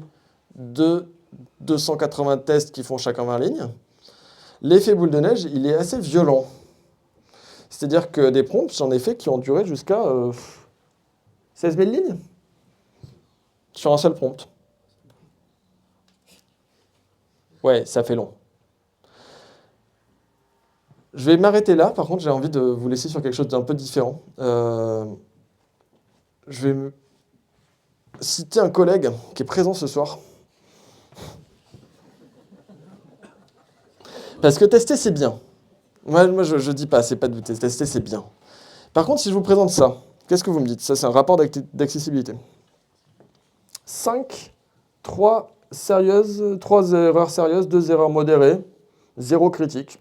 de 280 tests qui font chacun 20 lignes, l'effet boule de neige, il est assez violent. C'est-à-dire que des prompts, j'en ai fait qui ont duré jusqu'à 16 000 lignes sur un seul prompt. Ouais, ça fait long. Je vais m'arrêter là. Par contre, j'ai envie de vous laisser sur quelque chose d'un peu différent. Je vais citer un collègue qui est présent ce soir. Parce que tester, c'est bien. Moi je dis pas, c'est pas de douter. Tester, c'est bien. Par contre, si je vous présente ça, qu'est-ce que vous me dites? Ça, c'est un rapport d'accessibilité. 3 erreurs sérieuses, 2 erreurs modérées, 0 critique.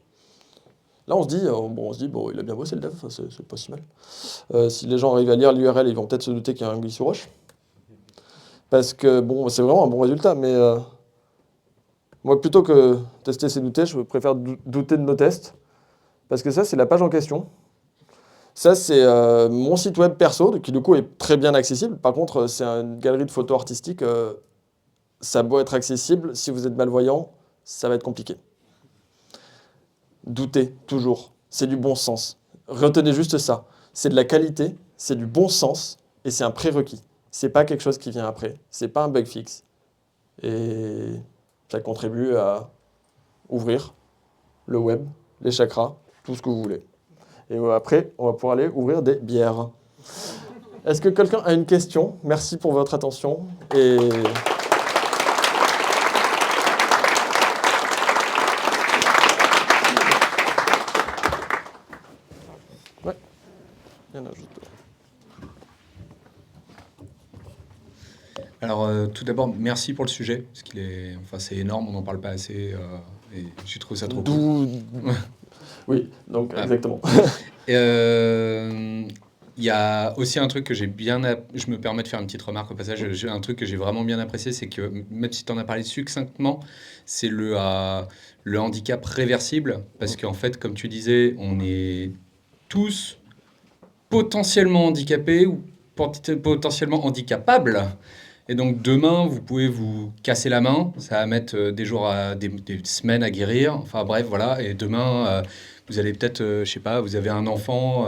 Là, on se dit, bon, il a bien bossé le dev, c'est pas si mal. Si les gens arrivent à lire l'URL, ils vont peut-être se douter qu'il y a un anguille sous roche. Parce que, bon, c'est vraiment un bon résultat, mais moi, plutôt que tester c'est douter, je préfère douter de nos tests. Parce que ça, c'est la page en question. Ça, c'est mon site web perso, qui du coup est très bien accessible. Par contre, c'est une galerie de photos artistiques. Ça doit être accessible. Si vous êtes malvoyant, ça va être compliqué. Doutez, toujours. C'est du bon sens. Retenez juste ça. C'est de la qualité, c'est du bon sens, et c'est un prérequis. C'est pas quelque chose qui vient après. C'est pas un bug fixe. Et ça contribue à ouvrir le web, les chakras, tout ce que vous voulez. Et après, on va pouvoir aller ouvrir des bières. Est-ce que quelqu'un a une question? Merci pour votre attention. Et... ouais, il y en a juste deux. Alors, tout d'abord, merci pour le sujet, parce qu'il est, enfin, c'est énorme, on n'en parle pas assez, et je trouve ça trop cool. Oui, donc exactement. Il y a aussi un truc que j'ai bien... Je me permets de faire une petite remarque au passage. Un truc que j'ai vraiment bien apprécié, c'est que, même si tu en as parlé succinctement, c'est le handicap réversible. Parce qu'en fait, comme tu disais, on est tous potentiellement handicapés ou potentiellement handicapables. Et donc, demain, vous pouvez vous casser la main. Ça va mettre des jours, des semaines à guérir. Enfin, bref, voilà. Et demain... vous allez peut-être, je sais pas, vous avez un enfant,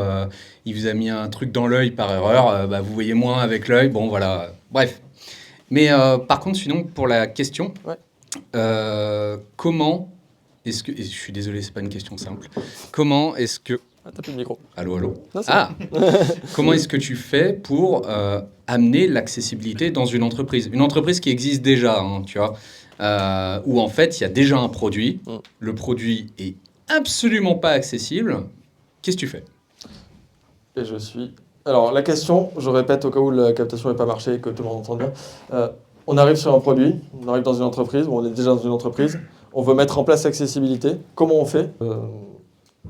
il vous a mis un truc dans l'œil par erreur, vous voyez moins avec l'œil, bon voilà, bref. Mais par contre, sinon, pour la question, comment est-ce que, et je suis désolé, c'est pas une question simple, comment est-ce que... Ah, t'as plus le micro. Allô. Non, comment est-ce que tu fais pour amener l'accessibilité dans une entreprise? Une entreprise qui existe déjà, hein, tu vois, où en fait, il y a déjà un produit, le produit est absolument pas accessible, qu'est-ce que tu fais? Et je suis... Alors, la question, je répète au cas où la captation n'est pas marché et que tout le monde entend bien. On arrive sur un produit, on arrive dans une entreprise, ou on est déjà dans une entreprise, on veut mettre en place l'accessibilité. Comment on fait?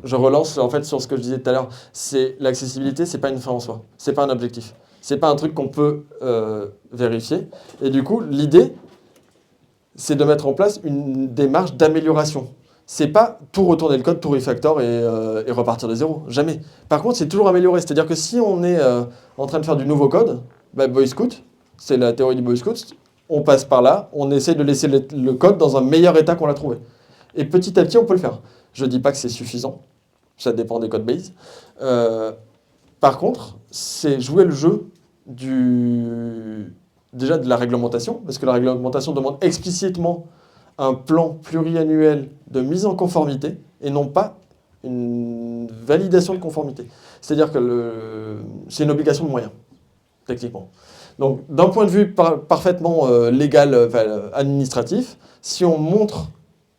Je relance en fait sur ce que je disais tout à l'heure. C'est l'accessibilité, c'est pas une fin en soi, c'est pas un objectif, c'est pas un truc qu'on peut vérifier. Et du coup, l'idée, c'est de mettre en place une démarche d'amélioration. C'est pas tout retourner le code, tout refactor et repartir de zéro. Jamais. Par contre, c'est toujours améliorer. C'est-à-dire que si on est en train de faire du nouveau code, Boy Scout, c'est la théorie du Boy Scout, on passe par là, on essaie de laisser le code dans un meilleur état qu'on l'a trouvé. Et petit à petit, on peut le faire. Je ne dis pas que c'est suffisant, ça dépend des codebases. Par contre, c'est jouer le jeu déjà de la réglementation, parce que la réglementation demande explicitement un plan pluriannuel de mise en conformité et non pas une validation de conformité. C'est-à-dire que c'est une obligation de moyens, techniquement. Donc, d'un point de vue parfaitement légal, administratif, si on montre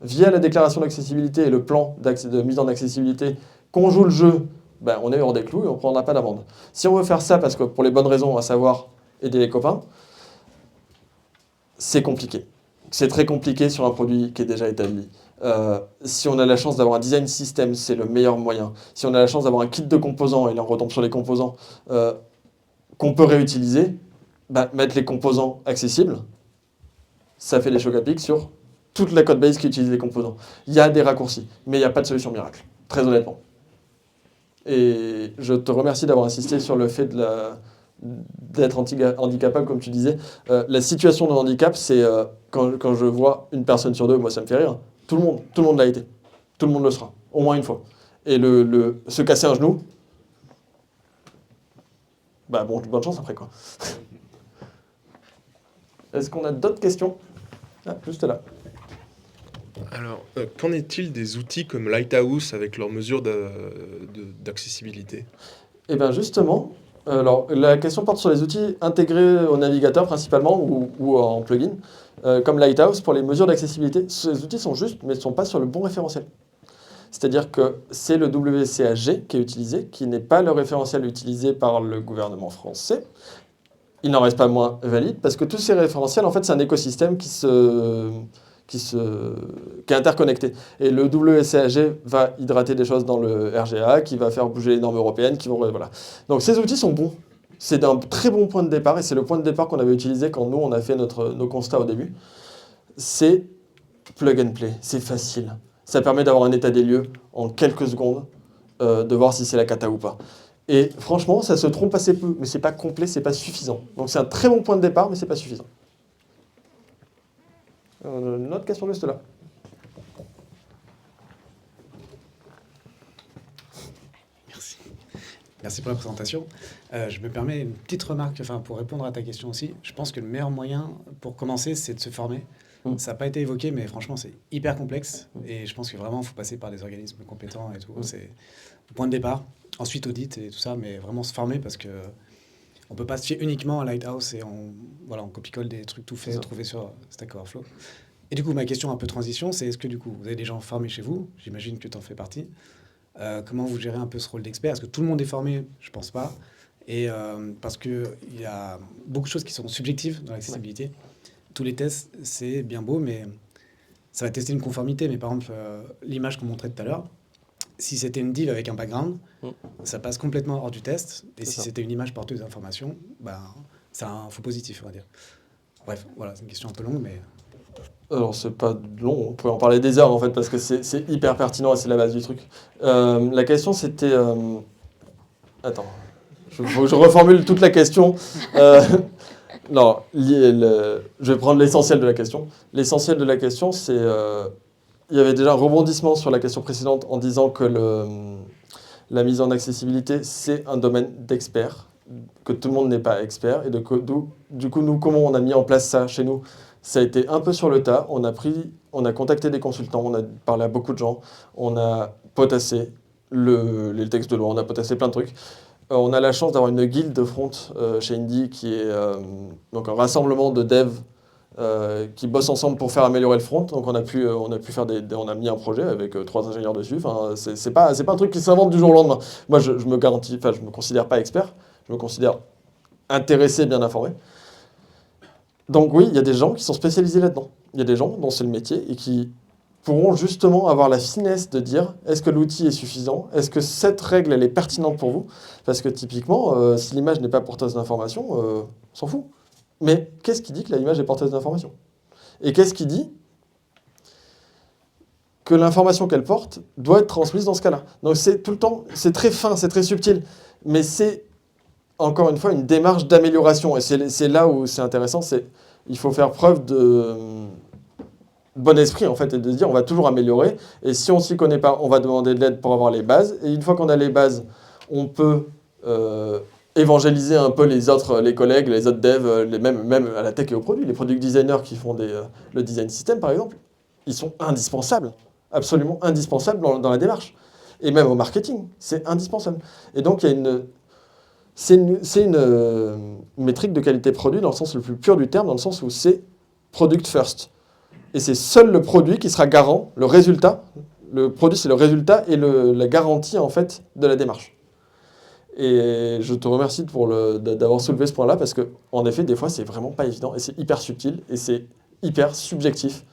via la déclaration d'accessibilité et le plan de mise en accessibilité qu'on joue le jeu, on est hors des clous et on ne prendra pas d'amende. Si on veut faire ça parce que pour les bonnes raisons, à savoir aider les copains, c'est compliqué. C'est très compliqué sur un produit qui est déjà établi. Si on a la chance d'avoir un design system, c'est le meilleur moyen. Si on a la chance d'avoir un kit de composants, et là on retombe sur les composants, qu'on peut réutiliser, mettre les composants accessibles, ça fait des chocs à pic sur toute la codebase qui utilise les composants. Il y a des raccourcis, mais il n'y a pas de solution miracle, très honnêtement. Et je te remercie d'avoir insisté sur le fait d'être handicapable, comme tu disais. La situation de handicap, c'est quand je vois une personne sur deux, moi ça me fait rire, tout le monde l'a été. Tout le monde le sera, au moins une fois. Et se casser un genou, bonne chance après quoi. Est-ce qu'on a d'autres questions? Ah, juste là. Alors, qu'en est-il des outils comme Lighthouse avec leurs mesures d'accessibilité? Eh bien justement, alors, la question porte sur les outils intégrés au navigateur principalement ou en plugin, comme Lighthouse pour les mesures d'accessibilité. Ces outils sont justes, mais ne sont pas sur le bon référentiel. C'est-à-dire que c'est le WCAG qui est utilisé, qui n'est pas le référentiel utilisé par le gouvernement français. Il n'en reste pas moins valide, parce que tous ces référentiels, en fait, c'est un écosystème qui est interconnecté. Et le WCAG va hydrater des choses dans le RGA, qui va faire bouger les normes européennes, voilà. Donc ces outils sont bons. C'est un très bon point de départ, et c'est le point de départ qu'on avait utilisé quand nous, on a fait nos constats au début. C'est plug and play, c'est facile. Ça permet d'avoir un état des lieux en quelques secondes, de voir si c'est la cata ou pas. Et franchement, ça se trompe assez peu, mais c'est pas complet, c'est pas suffisant. Donc c'est un très bon point de départ, mais c'est pas suffisant. Une autre question juste là. Merci. Merci pour la présentation. Je me permets une petite remarque, pour répondre à ta question aussi. Je pense que le meilleur moyen pour commencer, c'est de se former. Ça n'a pas été évoqué, mais franchement, c'est hyper complexe. Et je pense que vraiment, il faut passer par des organismes compétents et tout. C'est le point de départ. Ensuite, audit et tout ça, mais vraiment se former parce que on ne peut pas se fier uniquement à Lighthouse et on copie-colle des trucs tout faits, trouvés sur Stack Overflow. Et du coup, ma question un peu transition, c'est est-ce que du coup, vous avez des gens formés chez vous? J'imagine que tu en fais partie. Comment vous gérez un peu ce rôle d'expert? Est-ce que tout le monde est formé? Je ne pense pas. Et parce qu'il y a beaucoup de choses qui sont subjectives dans l'accessibilité. Tous les tests, c'est bien beau, mais ça va tester une conformité. Mais par exemple, l'image qu'on montrait tout à l'heure, si c'était une div avec un background, ça passe complètement hors du test. Et si c'était une image porteuse d'informations, c'est un faux positif, on va dire. Bref, voilà, c'est une question un peu longue, mais... Alors, c'est pas long, on pourrait en parler des heures, en fait, parce que c'est hyper pertinent et c'est la base du truc. La question, c'était... Attends, je reformule toute la question. Non, je vais prendre l'essentiel de la question. L'essentiel de la question, c'est... il y avait déjà un rebondissement sur la question précédente en disant que la mise en accessibilité, c'est un domaine d'experts, que tout le monde n'est pas expert. Et du coup, nous, comment on a mis en place ça chez nous? Ça a été un peu sur le tas. On a contacté des consultants, on a parlé à beaucoup de gens, on a potassé les textes de loi, on a potassé plein de trucs. On a la chance d'avoir une guilde de front chez Indie qui est donc un rassemblement de devs qui bossent ensemble pour faire améliorer le front. Donc on a mis un projet avec 3 ingénieurs dessus. Enfin, c'est pas un truc qui s'invente du jour au lendemain. Moi, je me considère pas expert, je me considère intéressé, bien informé. Donc oui, il y a des gens qui sont spécialisés là-dedans. Il y a des gens dont c'est le métier et qui pourront justement avoir la finesse de dire est-ce que l'outil est suffisant? Est-ce que cette règle, elle est pertinente pour vous? Parce que typiquement, si l'image n'est pas porteuse d'informations, on s'en fout. Mais qu'est-ce qui dit que l'image est porteuse d'informations? Et qu'est-ce qu'il dit? Que l'information qu'elle porte doit être transmise dans ce cas-là. Donc c'est tout le temps, c'est très fin, c'est très subtil, mais c'est encore une fois une démarche d'amélioration. Et c'est là où c'est intéressant, c'est il faut faire preuve de bon esprit en fait et de se dire on va toujours améliorer. Et si on s'y connaît pas, on va demander de l'aide pour avoir les bases. Et une fois qu'on a les bases, on peut évangéliser un peu les collègues, les autres devs, même à la tech et au produit. Les product designers qui font le design system par exemple, ils sont indispensables. Absolument indispensable dans la démarche. Et même au marketing, c'est indispensable. Et donc, c'est une métrique de qualité produit dans le sens le plus pur du terme, dans le sens où c'est product first. Et c'est seul le produit qui sera garant, le résultat. Le produit, c'est le résultat et la garantie, en fait, de la démarche. Et je te remercie d'avoir soulevé ce point-là, parce qu'en effet, des fois, c'est vraiment pas évident, et c'est hyper subtil, et c'est hyper subjectif.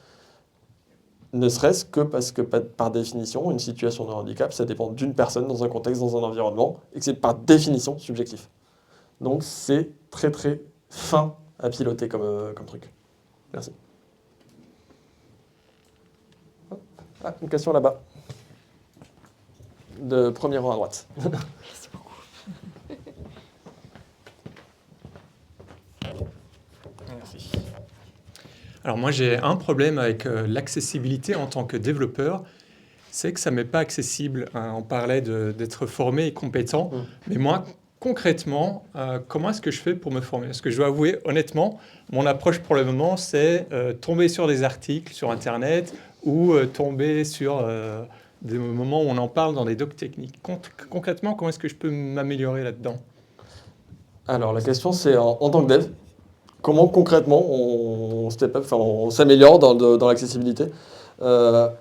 Ne serait-ce que parce que, par définition, une situation de handicap, ça dépend d'une personne, dans un contexte, dans un environnement, et que c'est par définition subjectif. Donc c'est très très fin à piloter comme truc. Merci. Ah, une question là-bas. De premier rang à droite. Merci beaucoup. Merci. Alors moi j'ai un problème avec l'accessibilité en tant que développeur, c'est que ça ne m'est pas accessible. On parlait d'être formé et compétent, mais moi concrètement, comment est-ce que je fais pour me former? Parce que je dois avouer honnêtement, mon approche pour le moment c'est tomber sur des articles sur Internet ou tomber sur des moments où on en parle dans des docs techniques. Concrètement, comment est-ce que je peux m'améliorer là-dedans? Alors la question c'est en tant que dev, comment concrètement on step up, on s'améliore dans l'accessibilité. Ça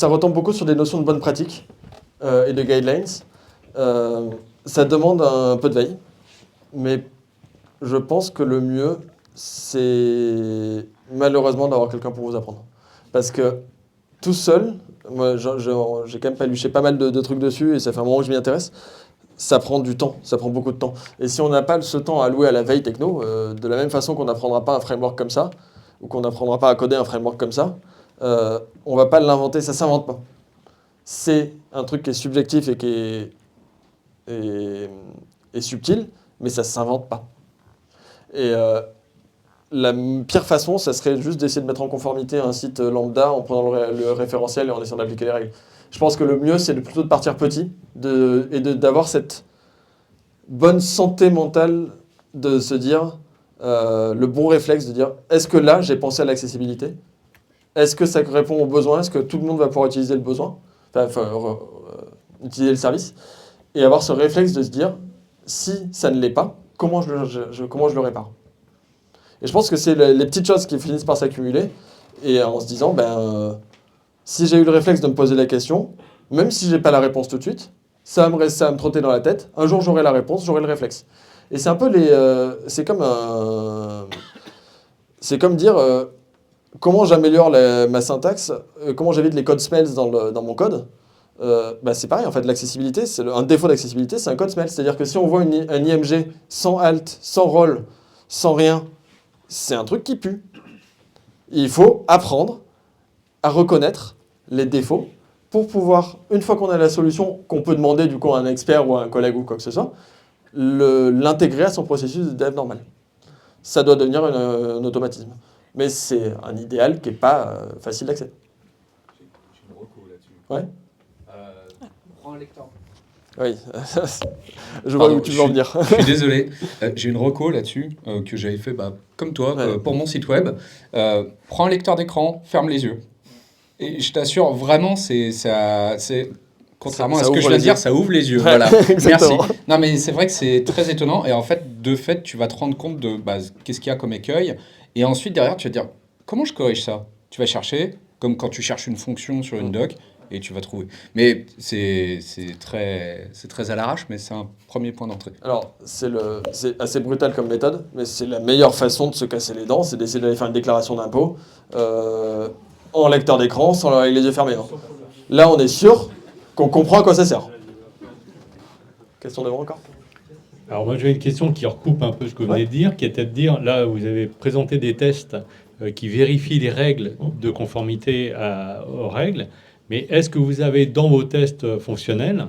retombe beaucoup sur des notions de bonne pratique et de guidelines. Ça demande un peu de veille, mais je pense que le mieux, c'est malheureusement d'avoir quelqu'un pour vous apprendre. Parce que tout seul, moi j'ai quand même paluché pas mal de trucs dessus et ça fait un moment que je m'y intéresse. Ça prend du temps, ça prend beaucoup de temps. Et si on n'a pas ce temps alloué à la veille techno, de la même façon qu'on n'apprendra pas un framework comme ça, ou qu'on n'apprendra pas à coder un framework comme ça, on ne va pas l'inventer, ça ne s'invente pas. C'est un truc qui est subjectif et qui est subtil, mais ça ne s'invente pas. Et la pire façon, ça serait juste d'essayer de mettre en conformité un site lambda en prenant le référentiel et en essayant d'appliquer les règles. Je pense que le mieux, c'est plutôt de partir petit et d'avoir cette bonne santé mentale de se dire, le bon réflexe de dire, est-ce que là, j'ai pensé à l'accessibilité? Est-ce que ça répond aux besoins? Est-ce que tout le monde va pouvoir utiliser le besoin? Utiliser le service? Et avoir ce réflexe de se dire, si ça ne l'est pas, comment je le répare? Et je pense que c'est les petites choses qui finissent par s'accumuler, et en se disant, si j'ai eu le réflexe de me poser la question, même si j'ai pas la réponse tout de suite, ça va me trotter dans la tête. Un jour, j'aurai la réponse, j'aurai le réflexe. Et c'est un peu c'est comme dire comment j'améliore ma syntaxe, comment j'évite les code smells dans mon code. C'est pareil, en fait, l'accessibilité, un défaut d'accessibilité, c'est un code smell. C'est-à-dire que si on voit un IMG sans alt, sans roll, sans rien, c'est un truc qui pue. Il faut apprendre à reconnaître les défauts pour pouvoir, une fois qu'on a la solution, qu'on peut demander du coup à un expert ou à un collègue ou quoi que ce soit, l'intégrer à son processus de dev normal. Ça doit devenir un automatisme. Mais c'est un idéal qui n'est pas facile d'accès. J'ai une reco là-dessus. Ouais. Prends un lecteur. Oui, je vois où tu veux en venir. Je suis désolé, j'ai une reco là-dessus que j'avais fait comme toi pour mon site web. Prends un lecteur d'écran, ferme les yeux. Et je t'assure, vraiment, contrairement à ce que je viens de dire, ça ouvre les yeux. Ouais, voilà. exactement. Merci. Non, mais c'est vrai que c'est très étonnant. Et en fait, de fait, tu vas te rendre compte de qu'est-ce qu'il y a comme écueil. Et ensuite, derrière, tu vas te dire, comment je corrige ça? Tu vas chercher, comme quand tu cherches une fonction sur une doc, et tu vas trouver. Mais c'est très à l'arrache, mais c'est un premier point d'entrée. Alors, c'est assez brutal comme méthode, mais c'est la meilleure façon de se casser les dents, c'est d'essayer d'aller faire une déclaration d'impôt en lecteur d'écran, avec les yeux fermés. Hein. Là, on est sûr qu'on comprend à quoi ça sert. Question devant encore? Alors moi j'ai une question qui recoupe un peu ce que vous venez de dire, qui était de dire, là vous avez présenté des tests qui vérifient les règles de conformité aux règles, mais est-ce que vous avez dans vos tests fonctionnels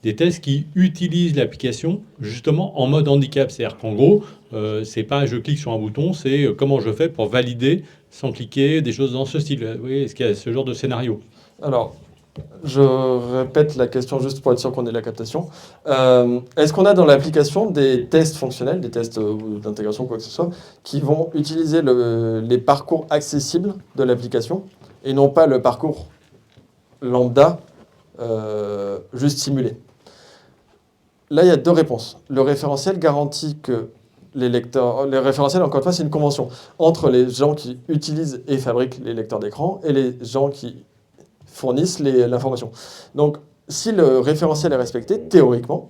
des tests qui utilisent l'application justement en mode handicap? C'est-à-dire qu'en gros, c'est pas je clique sur un bouton, c'est comment je fais pour valider sans cliquer, des choses dans ce style. Vous voyez, est-ce qu'il y a ce genre de scénario? Alors, je répète la question juste pour être sûr qu'on ait la captation. Est-ce qu'on a dans l'application des tests fonctionnels, des tests d'intégration, quoi que ce soit, qui vont utiliser les parcours accessibles de l'application et non pas le parcours lambda juste simulé? Là, il y a deux réponses. Le référentiel garantit que les lecteurs... Les référentiels, encore une fois, c'est une convention entre les gens qui utilisent et fabriquent les lecteurs d'écran et les gens qui fournissent l'information. Donc, si le référentiel est respecté, théoriquement,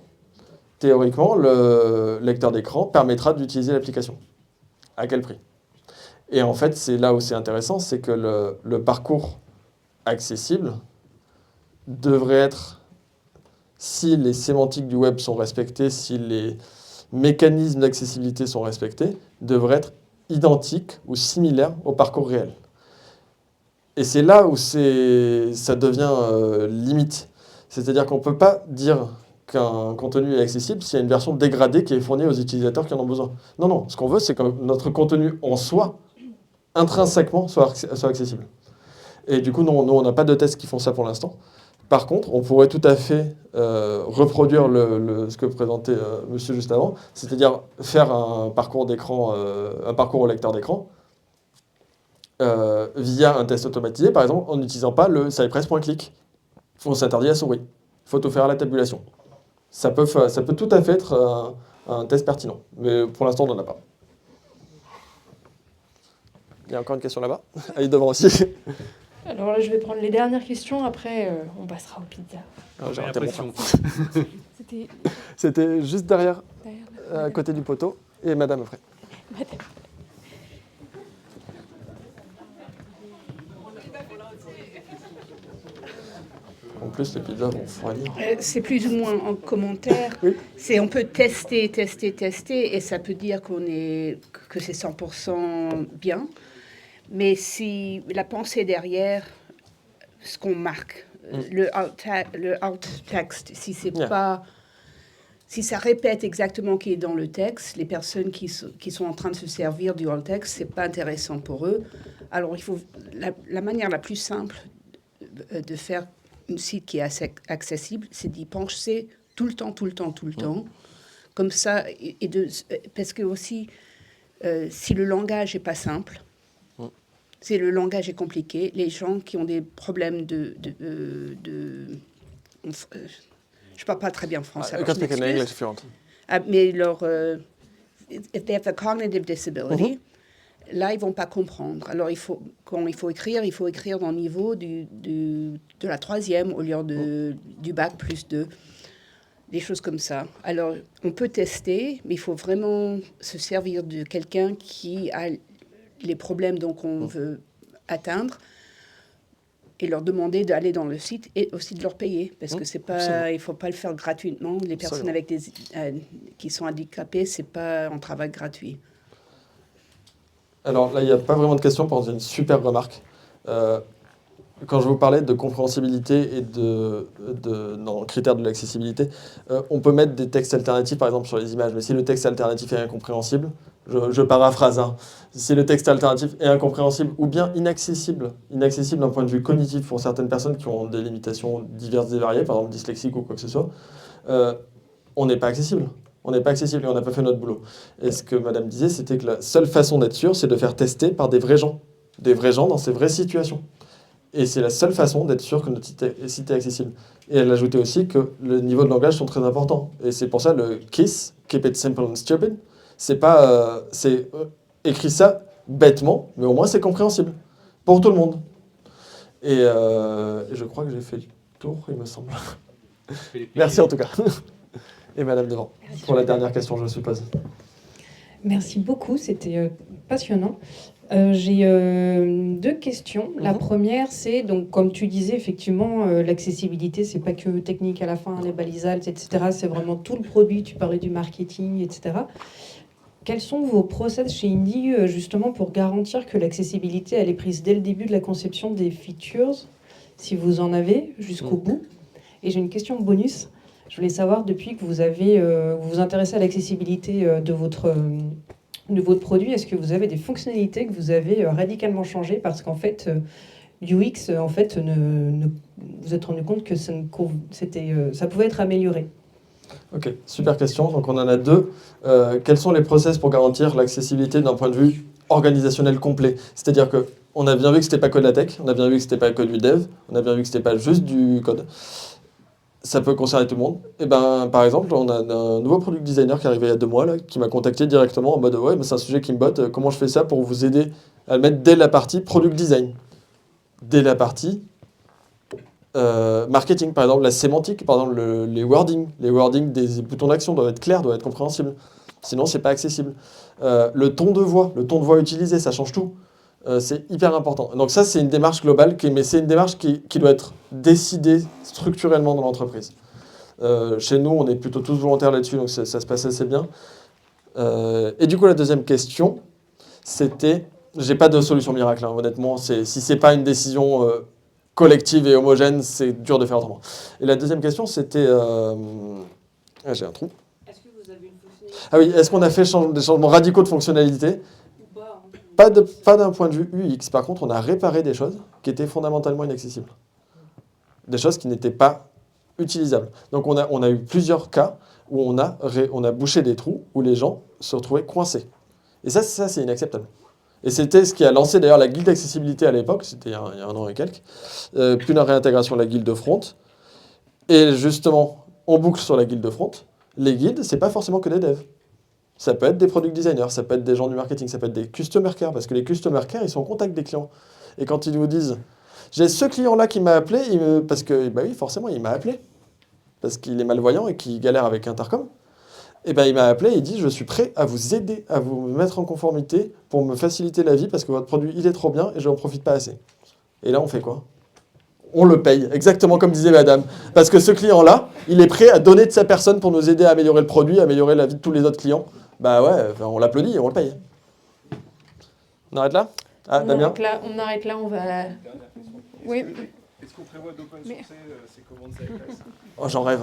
le lecteur d'écran permettra d'utiliser l'application. À quel prix? Et en fait, c'est là où c'est intéressant, c'est que le parcours accessible devrait être, si les sémantiques du web sont respectées, si les mécanismes d'accessibilité sont respectés, devrait être identique ou similaire au parcours réel. Et c'est là où ça devient limite. C'est-à-dire qu'on ne peut pas dire qu'un contenu est accessible s'il y a une version dégradée qui est fournie aux utilisateurs qui en ont besoin. Non, non, ce qu'on veut, c'est que notre contenu en soi, intrinsèquement, soit accessible. Et du coup, nous, on n'a pas de tests qui font ça pour l'instant. Par contre, on pourrait tout à fait reproduire ce que présentait monsieur juste avant, c'est-à-dire faire un parcours d'écran, un parcours au lecteur d'écran, via un test automatisé, par exemple, en n'utilisant pas le cypress.click. On s'interdit la souris. Il faut tout faire à la tabulation. Ça peut tout à fait être un test pertinent. Mais pour l'instant, on n'en a pas. Il y a encore une question là-bas. Allez, devant aussi. Alors là, je vais prendre les dernières questions, après on passera aux pizzas. J'ai raté mon temps. C'était C'était juste derrière, à côté du poteau, et madame après. Madame. En plus, les pizzas vont refroidir. C'est plus ou moins en commentaire. Oui. On peut tester, et ça peut dire que c'est 100% bien. Mais si la pensée derrière, ce qu'on marque, le alt text, si c'est pas... Si ça répète exactement ce qui est dans le texte, les personnes qui sont en train de se servir du alt text, c'est pas intéressant pour eux. Alors, il faut la manière la plus simple de faire un site qui est assez accessible, c'est d'y penser tout le temps. Comme ça, parce que aussi, si le langage n'est pas simple, si le langage est compliqué, les gens qui ont des problèmes je ne parle pas très bien français. I can speak in English if you want. Mais if they have a cognitive disability, là, ils ne vont pas comprendre. Alors, quand il faut écrire dans le niveau de la troisième au lieu du bac plus 2. Des choses comme ça. Alors, on peut tester, mais il faut vraiment se servir de quelqu'un qui a les problèmes qu'on veut atteindre et leur demander d'aller dans le site et aussi de leur payer. Parce que il ne faut pas le faire gratuitement. Les personnes qui sont handicapées, ce n'est pas un travail gratuit. Alors là, il n'y a pas vraiment de question pour une super remarque. Quand je vous parlais de compréhensibilité et dans le critère de l'accessibilité, on peut mettre des textes alternatifs, par exemple, sur les images. Mais si le texte alternatif est incompréhensible, je paraphrase, si le texte alternatif est incompréhensible ou bien inaccessible d'un point de vue cognitif pour certaines personnes qui ont des limitations diverses et variées, par exemple dyslexiques ou quoi que ce soit, on n'est pas accessible. On n'est pas accessible et on n'a pas fait notre boulot. Et ce que madame disait, c'était que la seule façon d'être sûr, c'est de faire tester par des vrais gens dans ces vraies situations. Et c'est la seule façon d'être sûr que notre site est accessible. Et elle ajoutait aussi que le niveau de langage sont très importants. Et c'est pour ça le KISS, Keep It Simple and Stupid, c'est pas... écrit ça bêtement, mais au moins c'est compréhensible. Pour tout le monde. Et je crois que j'ai fait le tour, il me semble. Merci en tout cas. Et madame devant, pour la dernière question, je suppose. Merci beaucoup, c'était passionnant. J'ai deux questions. La première, c'est, donc, comme tu disais, effectivement, l'accessibilité, c'est pas que technique à la fin, les balisables, etc. C'est vraiment tout le produit. Tu parlais du marketing, etc. Quels sont vos process chez Indie, justement, pour garantir que l'accessibilité, elle est prise dès le début de la conception des features, si vous en avez, jusqu'au bout? Et j'ai une question bonus. Je voulais savoir, depuis que vous vous intéressez à l'accessibilité de votre produit, est-ce que vous avez des fonctionnalités que vous avez radicalement changées parce qu'en fait, UX, en fait, vous êtes rendu compte que ça pouvait être amélioré? Ok, super question. Donc on en a deux. Quels sont les process pour garantir l'accessibilité d'un point de vue organisationnel complet? C'est-à-dire que on a bien vu que c'était pas que de la tech, on a bien vu que c'était pas que du dev, on a bien vu que c'était pas juste du code. Ça peut concerner tout le monde. Et ben, par exemple, on a un nouveau product designer qui est arrivé il y a 2 mois, là, qui m'a contacté directement en mode ouais, mais c'est un sujet qui me botte, comment je fais ça pour vous aider à le mettre dès la partie product design, dès la partie marketing, par exemple, la sémantique, par exemple, les wordings des boutons d'action doivent être clairs, doivent être compréhensibles. Sinon, c'est pas accessible. Le ton de voix utilisé, ça change tout. C'est hyper important. Donc ça, c'est une démarche globale, mais c'est une démarche qui doit être décidée structurellement dans l'entreprise. Chez nous, on est plutôt tous volontaires là-dessus, donc ça se passe assez bien. Et du coup, la deuxième question, c'était... J'ai pas de solution miracle, hein, honnêtement. Si c'est pas une décision collective et homogène, c'est dur de faire autrement. Et la deuxième question, c'était... j'ai un trou. Est-ce que vous avez une fonctionnalité? Ah oui, est-ce qu'on a fait des changements radicaux de fonctionnalité? Pas d'un point de vue UX. Par contre, on a réparé des choses qui étaient fondamentalement inaccessibles. Des choses qui n'étaient pas utilisables. Donc on a eu plusieurs cas où on a bouché des trous où les gens se retrouvaient coincés. Et ça c'est inacceptable. Et c'était ce qui a lancé d'ailleurs la guilde d'accessibilité à l'époque, c'était il y a 1 an et quelques, puis la réintégration de la guilde de front. Et justement, on boucle sur la guilde de front. Les guides, c'est pas forcément que des devs. Ça peut être des product designers, ça peut être des gens du marketing, ça peut être des customer care, parce que les customer care, ils sont en contact des clients. Et quand ils vous disent « J'ai ce client-là qui m'a appelé, parce que, bah oui, forcément, il m'a appelé, parce qu'il est malvoyant et qu'il galère avec Intercom. Et ben il m'a appelé et il dit « Je suis prêt à vous aider, à vous mettre en conformité pour me faciliter la vie, parce que votre produit, il est trop bien et je n'en profite pas assez. » Et là, on fait quoi? On le paye, exactement comme disait madame. Parce que ce client-là, il est prêt à donner de sa personne pour nous aider à améliorer le produit, à améliorer la vie de tous les autres clients. Bah ouais, on l'applaudit et on le paye. On arrête là? Ah, Damien? On arrête là, on va... Oui. Est-ce qu'on prévoit d'open sourcer ces commandes CFS? Oh, j'en rêve.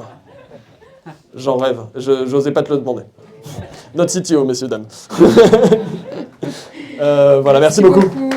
J'en rêve. J'osais pas te le demander. Notre CTO, messieurs, dames. Voilà, merci beaucoup.